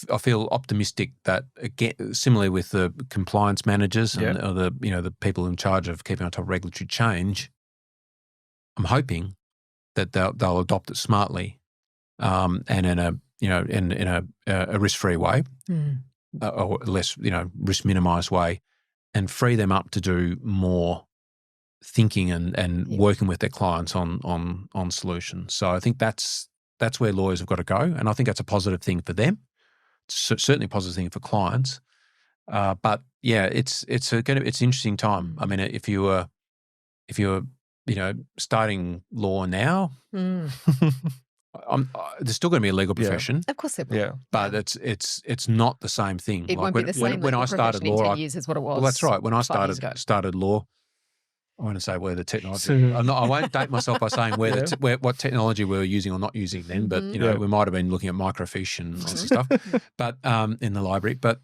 I feel optimistic that, again, similarly with the compliance managers and the people in charge of keeping on top of regulatory change, I'm hoping that they'll adopt it smartly and in a risk-free way or less risk minimised way, and free them up to do more thinking and working with their clients on solutions. So I think that's where lawyers have got to go, and I think that's a positive thing for them. Certainly a positive thing for clients, but it's an interesting time. I mean, if you were starting law now, there's still going to be a legal profession. Of course there will. Yeah, but it's not the same thing. It won't be the same. When I started law, in 10 years is what it was. Well, that's right. When I started law, I want to say where the technology. I won't date myself by saying what technology we were using or not using then, but we might have been looking at microfiche and all this stuff, but in the library. But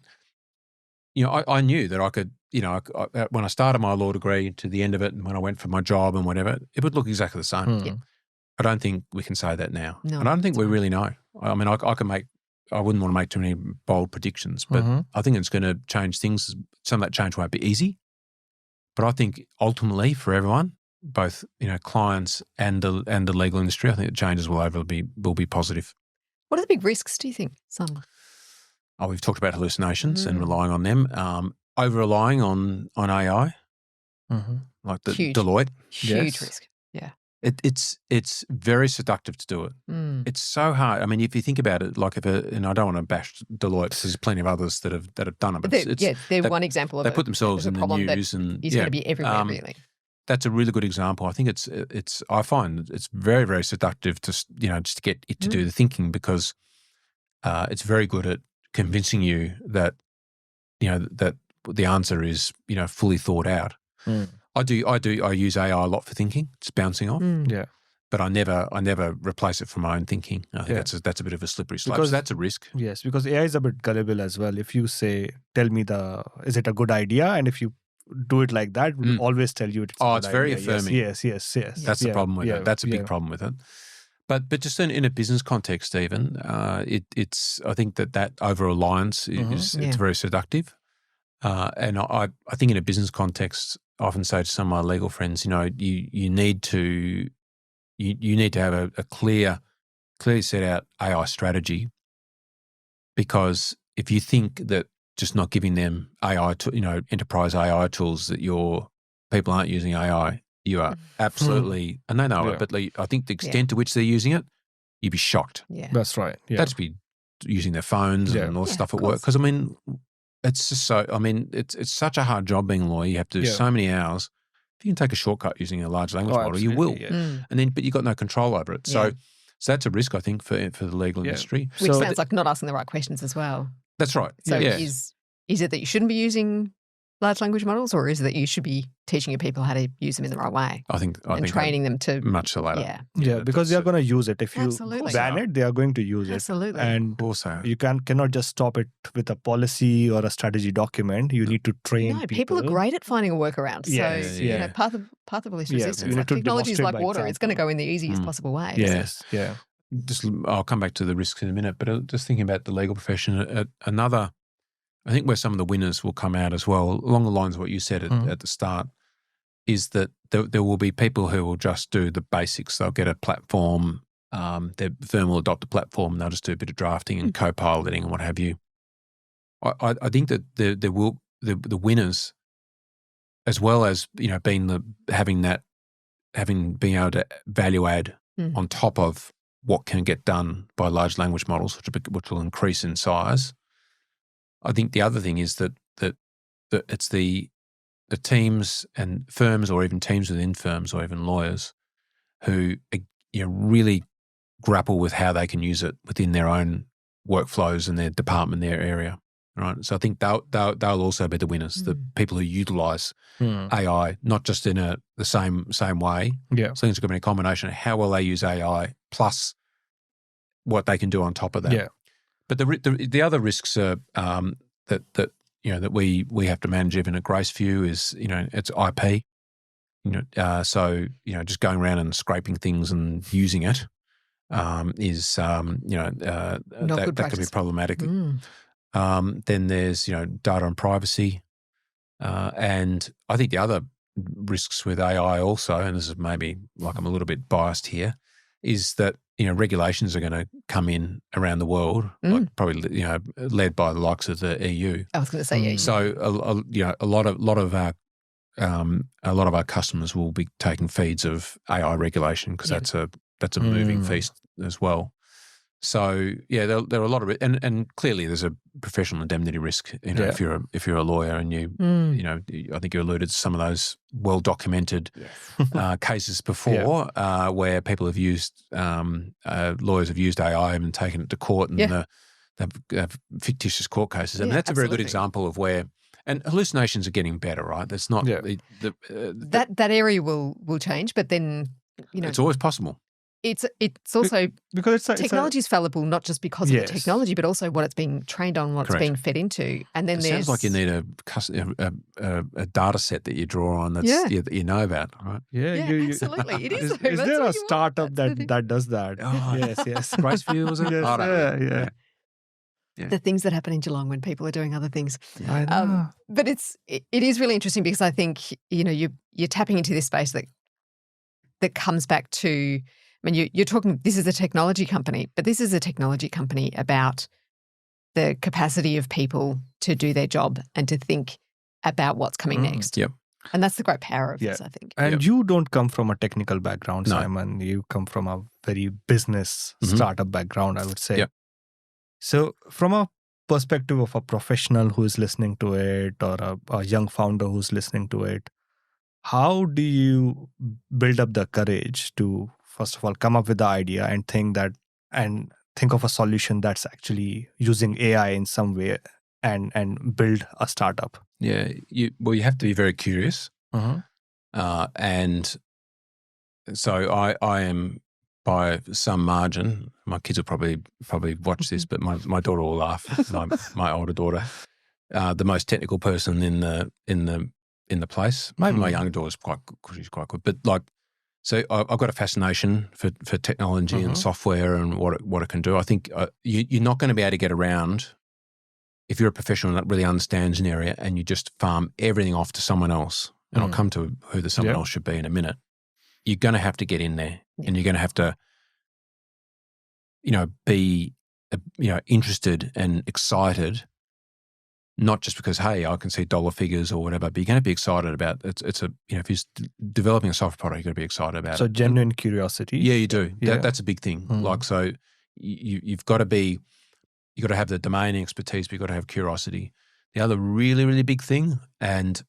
I knew that I could. When I started my law degree to the end of it, and when I went for my job and whatever, it would look exactly the same. I don't think we can say that now. No, I don't think we really know. I mean, I wouldn't want to make too many bold predictions, but I think it's going to change things. Some of that change won't be easy. But I think ultimately for everyone, both clients and the legal industry, I think the changes will be positive. What are the big risks, do you think, Simon? Oh, we've talked about hallucinations and relying on them. Over relying on AI, like the Deloitte. Huge risk. Yeah. It's very seductive to do it. It's so hard. I mean, if you think about it, like and I don't want to bash Deloitte because there's plenty of others that have done it. But they're one example of they put themselves in the news, and it's going to be everywhere. Really, that's a really good example. I think it's. I find it's very, very seductive to just to get it to do the thinking, because it's very good at convincing you that that the answer is fully thought out. I use AI a lot for thinking, just bouncing off. But I never replace it from my own thinking. I think that's a bit of a slippery slope. Because that's a risk. Yes, because AI is a bit gullible as well. If you say, tell me is it a good idea? And if you do it like that, we'll always tell you it's a good very idea. affirming. Yes. That's the problem with it. That's a big problem with it. But just in a business context, even, it's I think that over-reliance is it's very seductive. And I think in a business context, I often say to some of my legal friends, you need to have a clearly set out AI strategy because if you think that just not giving them AI, enterprise AI tools, that your people aren't using AI, you are absolutely, and they know it, but I think the extent to which they're using it, you'd be shocked. Yeah, that's right. Yeah, They'd just be using their phones and all stuff at work. Because it's just so. It's such a hard job being a lawyer. You have to do so many hours. If you can take a shortcut using a large language model, you will. Yeah. But you've got no control over it. So that's a risk, I think, for the legal industry. Which sounds like not asking the right questions as well. That's right. So is it that you shouldn't be using large language models, or is it that you should be teaching your people how to use them in the right way? I think training them to much the latter. Yeah, because they are going to use it. If you ban it, they are going to use it. Absolutely. And also, you cannot just stop it with a policy or a strategy document. You need to train people. People are great at finding a workaround. Yes, so path of least resistance. Like technology is like water. It's going to go in the easiest possible way. Yes, yeah. I'll come back to the risks in a minute, but just thinking about the legal profession, I think where some of the winners will come out as well, along the lines of what you said at the start, is that there will be people who will just do the basics. They'll get a platform, their firm will adopt a platform, and they'll just do a bit of drafting and co-piloting and what have you. I think that there will the winners, as well as being being able to value add on top of what can get done by large language models, which will increase in size. I think the other thing is that it's the teams and firms, or even teams within firms, or even lawyers who really grapple with how they can use it within their own workflows and their department, their area. Right. So I think they'll also be the winners, the people who utilise AI, not just in the same way. Yeah. So I think it's going to be a combination of how well they use AI plus what they can do on top of that. Yeah. But the other risks are that we have to manage even at Graceview is it's IP. So just going around and scraping things and using it is that could be problematic. Then there's data and privacy, and I think the other risks with AI also, and this is maybe like I'm a little bit biased here, is that regulations are going to come in around the world, like probably led by the likes of the EU. I was going to say So a lot of our customers will be taking feeds of AI regulation because that's a moving feast as well. So there are a lot of it, and clearly there's a professional indemnity risk. If you're a lawyer, and I think you alluded to some of those well documented cases before where people have used lawyers have used AI and taken it to court, and they've fictitious court cases, and that's a very good example of where. And hallucinations are getting better, right? That's not that area will change, but then it's always possible. It's also because technology is fallible, not just because of the technology, but also what it's being trained on, what it's being fed into. And then sounds like you need a data set that you draw on that you know about, right? Absolutely. It is. Is there a startup that does that? Oh, yes. Graceview, was it? Yes, yeah. The things that happen in Geelong when people are doing other things. I know. But it is really interesting because I think you're tapping into this space that comes back to. I mean, you're talking. This is a technology company, but this is a technology company about the capacity of people to do their job and to think about what's coming next. Yep. And that's the great power of this, I think. And you don't come from a technical background, Simon. You come from a very business startup background, I would say. Yep. So from a perspective of a professional who is listening to it, or a young founder who's listening to it, how do you build up the courage to, first of all, come up with the idea and think of a solution that's actually using AI in some way and build a startup? Yeah, you have to be very curious, and so I am, by some margin. My kids will probably watch this, but my daughter will laugh. my older daughter, the most technical person in the place. Maybe my younger daughter's quite good. She's quite good, but so I've got a fascination for technology and software and what it can do. I think you're not going to be able to get around if you're a professional that really understands an area and you just farm everything off to someone else. And I'll come to who the someone else should be in a minute. You're going to have to get in there, and you're going to have to, be interested and excited, not just because, hey, I can see dollar figures or whatever, but you're going to be excited about it's a, if you're developing a software product, you're going to be excited about it. So genuine curiosity. Yeah, you do. Yeah. That's a big thing. Like, so you've got to have the domain expertise, but you've got to have curiosity. The other really, really big thing, and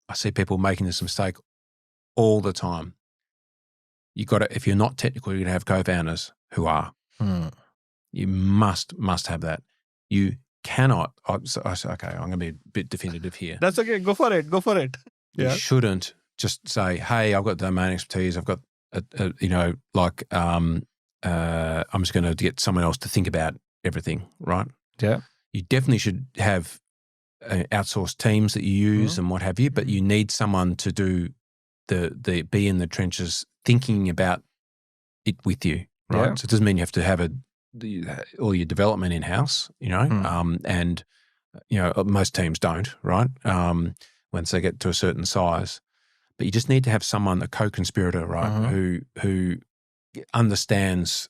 I see people making this mistake all the time, if you're not technical, you're going to have co-founders who are. You must have that. You cannot, okay, I'm going to be a bit definitive here. That's okay. Go for it. You shouldn't just say, hey, I've got domain expertise. I've got, I'm just going to get someone else to think about everything, right? Yeah. You definitely should have outsourced teams that you use and what have you, but you need someone to do the be in the trenches thinking about it with you, right? Yeah. So it doesn't mean you have to have all your development in-house, and, most teams don't, right? Once they get to a certain size. But you just need to have someone, a co-conspirator, right, who understands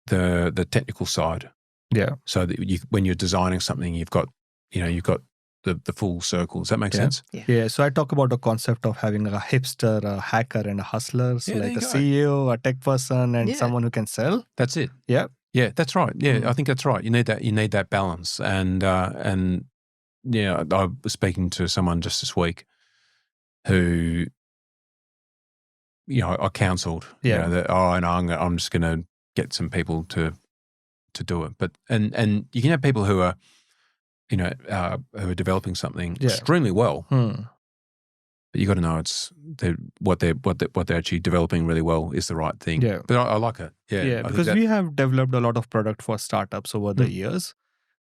the technical side. Yeah. So that when you're designing something, you've got the full circle. Does that make sense? Yeah. So I talk about the concept of having a hipster, a hacker, and a hustler. So like a CEO, a tech person, and someone who can sell. That's it. Yeah. Yeah, that's right. Yeah, I think that's right. You need that balance. And I was speaking to someone just this week who, I counseled. Yeah. That I'm just going to get some people to do it. But and you can have people who are, who are developing something extremely well. But you got to know what they're actually developing really well is the right thing. Yeah. But I like it. Yeah. Yeah, because we have developed a lot of product for startups over the years.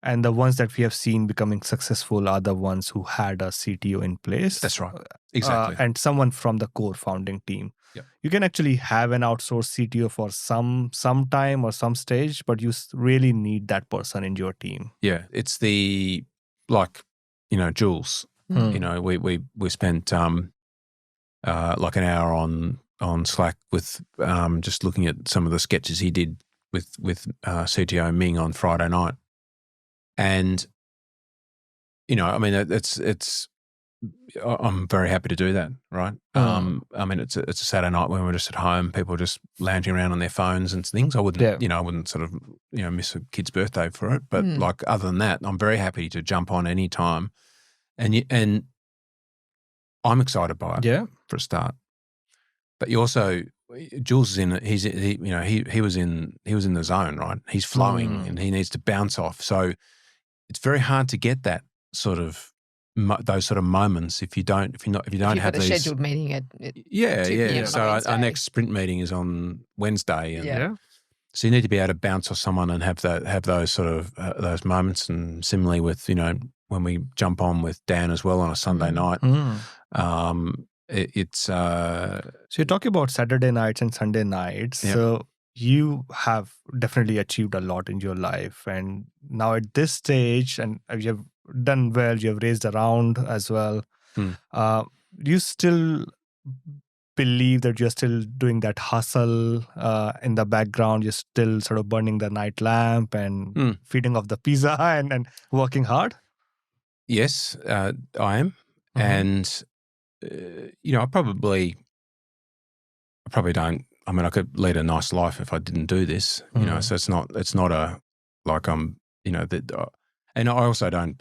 And the ones that we have seen becoming successful are the ones who had a CTO in place. That's right. Exactly. And someone from the core founding team. Yep. You can actually have an outsourced CTO for some time or some stage, but you really need that person in your team. Yeah. It's Jules. We spent like an hour on Slack with just looking at some of the sketches he did with CTO Ming on Friday night. And, it's I'm very happy to do that, right? It's a Saturday night when we're just at home, people are just lounging around on their phones and things. I wouldn't, I wouldn't sort of, miss a kid's birthday for it. But like other than that, I'm very happy to jump on any time. And I'm excited by it for a start. But you also, Jules is in it. He was in the zone, right? He's flowing and he needs to bounce off. So it's very hard to get that sort of those sort of moments if you don't have these scheduled meeting at 2 p.m. So our next sprint meeting is on Wednesday, and so you need to be able to bounce off someone and have those sort of those moments. And similarly with when we jump on with Dan as well on a Sunday night. So you're talking about Saturday nights and Sunday nights. Yep. So you have definitely achieved a lot in your life. And now at this stage, and you have done well, you have raised a round as well. Do you still believe that you're still doing that hustle in the background? You're still sort of burning the night lamp and feeding off the pizza and working hard? Yes, I am. And, I probably don't. I mean, I could lead a nice life if I didn't do this, so it's not a, like I'm, and I also don't,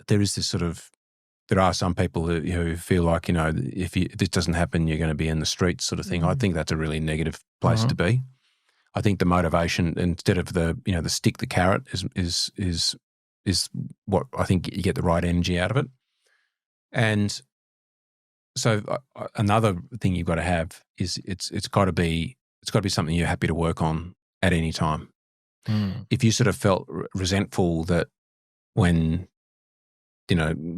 there is this sort of, there are some people who feel like, if this doesn't happen, you're going to be in the streets sort of thing. I think that's a really negative place to be. I think the motivation, instead of the stick, the carrot is what I think you get the right energy out of it. And so another thing you've got to have is it's got to be something you're happy to work on at any time. If you sort of felt resentful that when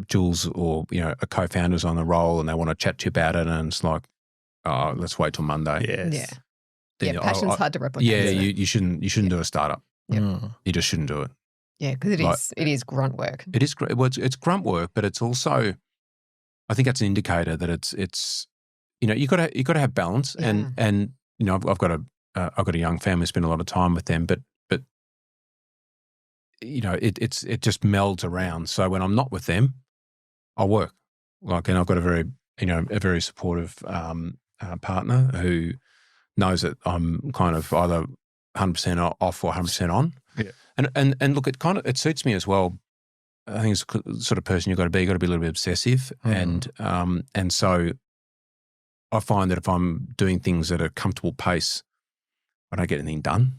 Jules or a co-founder's on the roll and they want to chat to you about it, and it's like, oh, let's wait till Monday. Yes. Then passion's hard to replicate. Yeah, you shouldn't do a startup. You just shouldn't do it. Yeah, because it is grunt work. It is great. Well, it's grunt work, but it's also, I think that's an indicator that it's you got to have balance. And I've got a young family, spend a lot of time with them, but it just melds around. So when I'm not with them, I work. And I've got a very supportive partner who knows that I'm kind of either 100% off or 100% on. Yeah. And look, it suits me as well. I think it's the sort of person you've got to be. You've got to be a little bit obsessive. And so I find that if I'm doing things at a comfortable pace, I don't get anything done.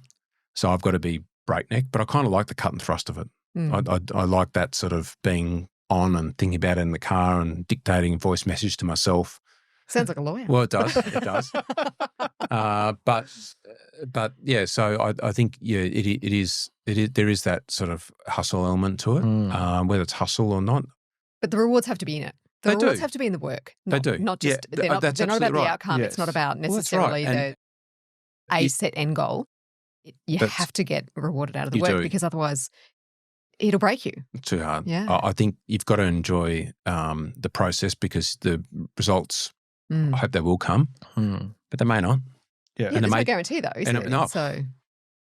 So I've got to be breakneck, but I kind of like the cut and thrust of it. I like that sort of being on and thinking about it in the car and dictating a voice message to myself. Sounds like a lawyer. Well, it does. It does. But yeah, so I think there is that sort of hustle element to it, whether it's hustle or not. But the rewards have to be in it. The rewards have to be in the work. They do. Not just they're not about the outcome. Yes. It's not about necessarily a set end goal. You have to get rewarded out of the work because otherwise it'll break you. It's too hard. Yeah. I think you've got to enjoy the process because the results, I hope they will come, but they may not. Yeah, and there's no guarantee though, is there? No. So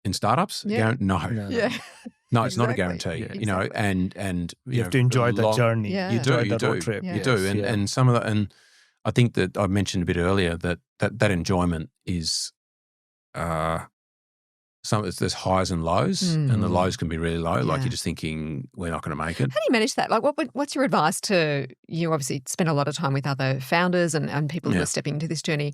in startups, no. Yeah. No, it's not a guarantee, and you have to enjoy the journey. Yeah. You do. Road trip. You do. And some of the, and I think that I mentioned a bit earlier that enjoyment is, there's highs and lows, and the lows can be really low. Like you're just thinking, we're not going to make it. How do you manage that? Like, what's your advice to, you obviously spend a lot of time with other founders and people who are stepping into this journey.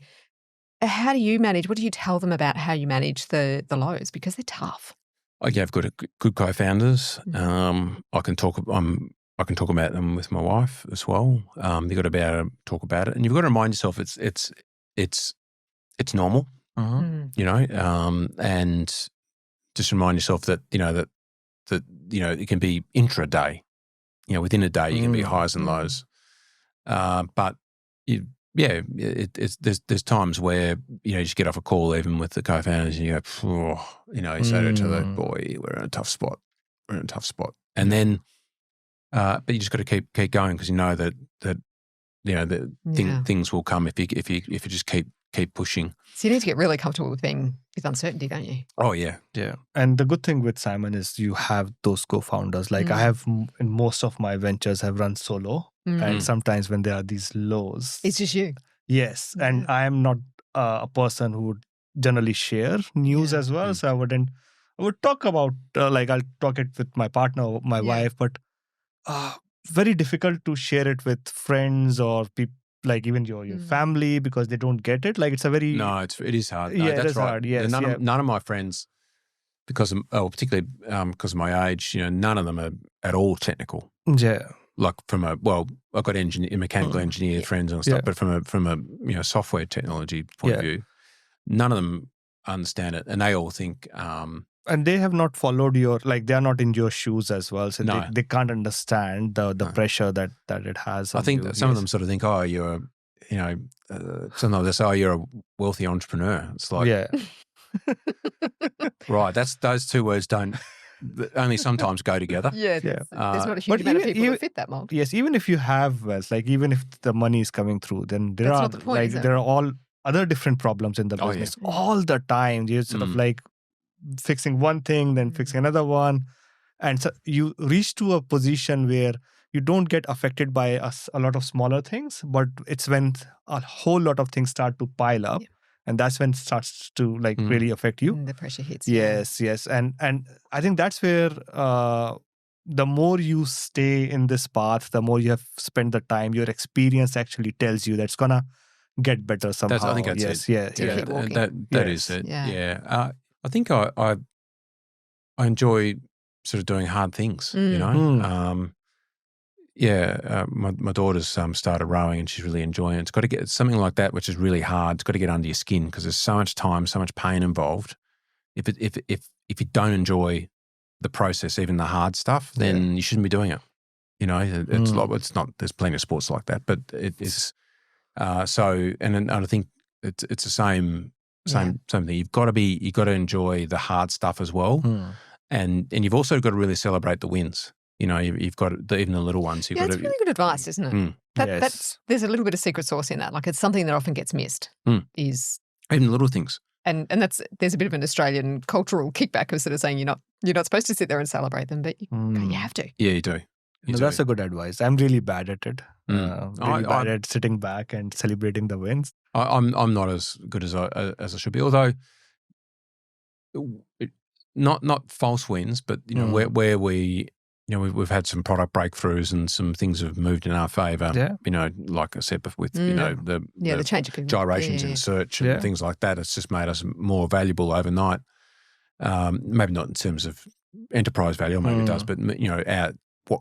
How do you manage, what do you tell them about how you manage the lows? Because they're tough. I've got good co-founders. I can talk about them with my wife as well. You've got to be able to talk about it, and you've got to remind yourself it's normal. And just remind yourself that it can be intra-day. Within a day you can be highs and lows. But there's times where you just get off a call even with the co-founders and you go, you say to each other, boy, we're in a tough spot. And then, but you just got to keep going because you know that things will come if you just keep pushing. So you need to get really comfortable with uncertainty, don't you? Oh yeah. Yeah. And the good thing with Simon is you have those co-founders. Like I have in most of my ventures have run solo. And sometimes when there are these lows, it's just you. Yes. Yeah. And I am not a person who would generally share news as well. So I would talk about, I'll talk it with my partner, my wife, but very difficult to share it with friends or people, like even your family, because they don't get it. Like it's a very... No, it is hard. No, yeah, that's it is right. hard. Yes, none of my friends, particularly because of my age, none of them are at all technical. Yeah. Like I've got mechanical engineer friends and stuff, but from a software technology point of view, none of them understand it, and they all think. And they have not followed they are not in your shoes as well, so they can't understand the pressure that it has. I think that some of them sort of think, oh, you're, sometimes they say, oh, you're a wealthy entrepreneur. It's like, right. Those two words don't only sometimes go together. Yeah. There's not a huge amount of people that fit that mold. Yes, even if you have wealth, even if the money is coming through, then there are all other different problems in the business all the time. You're sort of fixing one thing, then fixing another one. And so you reach to a position where you don't get affected by a lot of smaller things, but it's when a whole lot of things start to pile up. Yeah. And that's when it starts to really affect you. And the pressure hits. Yes. And I think that's where the more you stay in this path, the more you have spent the time, your experience actually tells you that's going to get better somehow. I think that's it. That is it. Yeah. I think I enjoy sort of doing hard things, My daughter's started rowing and she's really enjoying it. It's got to get something like that, which is really hard. It's got to get under your skin because there's so much time, so much pain involved. If you don't enjoy the process, even the hard stuff, then you shouldn't be doing it. It's not. There's plenty of sports like that, but it is. And I think it's the same thing. You've got to enjoy the hard stuff as well, and you've also got to really celebrate the wins. You've got even the little ones. It's really good advice, isn't it? That's there's a little bit of secret sauce in that. Like it's something that often gets missed. Is even the little things. And there's a bit of an Australian cultural kickback of sort of saying you're not supposed to sit there and celebrate them, but you have to. Yeah, you do. That's a good advice. I'm really bad at it. Bad at sitting back and celebrating the wins. I'm not as good as I should be. Although not false wins, but where we we've had some product breakthroughs and some things have moved in our favour. Yeah. Like I said, with the change of gyrations in search and things like that. It's just made us more valuable overnight. Maybe not in terms of enterprise value, or maybe it does, but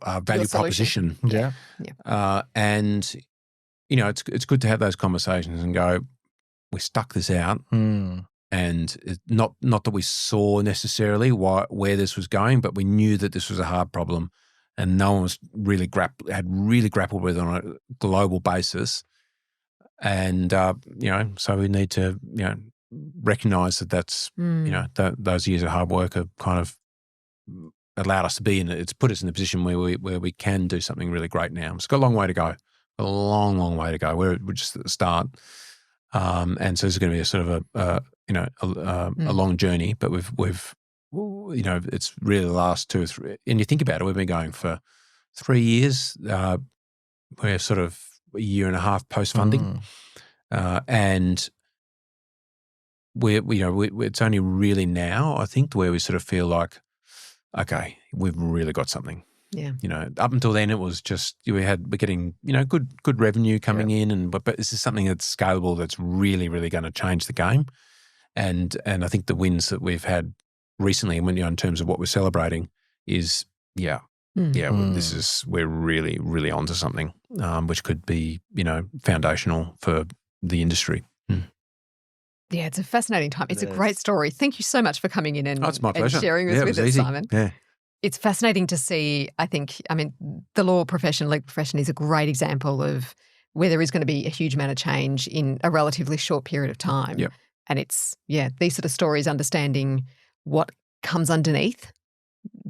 our value proposition. Yeah. And it's good to have those conversations and go, we stuck this out. And not that we saw necessarily where this was going, but we knew that this was a hard problem, and no one was really grappled with it on a global basis. And so we need to recognise that that's those years of hard work have kind of allowed us to be in it. It's put us in a position where we can do something really great now. It's got a long way to go, a long way to go. We're just at the start, and so it's going to be a sort of a long journey. But we've it's really the last 2 or 3. And you think about it, we've been going for 3 years. We're sort of a year and a half post funding, and it's only really now, I think, where we sort of feel like, okay, we've really got something. Yeah. Up until then it was just we're getting good revenue coming in, but this is something that's scalable, that's really, really going to change the game. And I think the wins that we've had recently, in terms of what we're celebrating, is we're really, really onto something, which could be foundational for the industry. Yeah, it's a fascinating time. It's a great story. Thank you so much for coming in and, it's my pleasure. And sharing this with us, Simon. Yeah. It's fascinating to see, the legal profession is a great example of where there is going to be a huge amount of change in a relatively short period of time. Yep. And it's, these sort of stories, understanding what comes underneath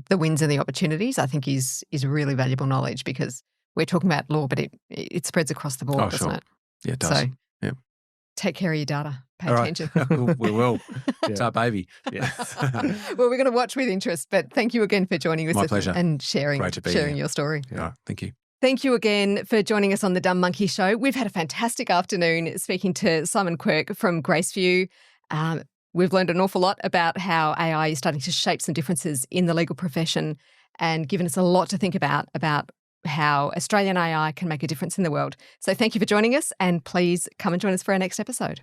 the wins and the opportunities, I think is really valuable knowledge, because we're talking about law, but it spreads across the board, doesn't it? Yeah, it does. So take care of your data. Pay attention. We will. It's our baby. Yeah. Well, we're going to watch with interest, but thank you again for joining us. My pleasure. And sharing your story. Yeah, thank you. Thank you again for joining us on the Dumb Monkey Show. We've had a fantastic afternoon speaking to Simon Quirke from Graceview. We've learned an awful lot about how AI is starting to shape some differences in the legal profession, and given us a lot to think about how Australian AI can make a difference in the world. So thank you for joining us, and please come and join us for our next episode.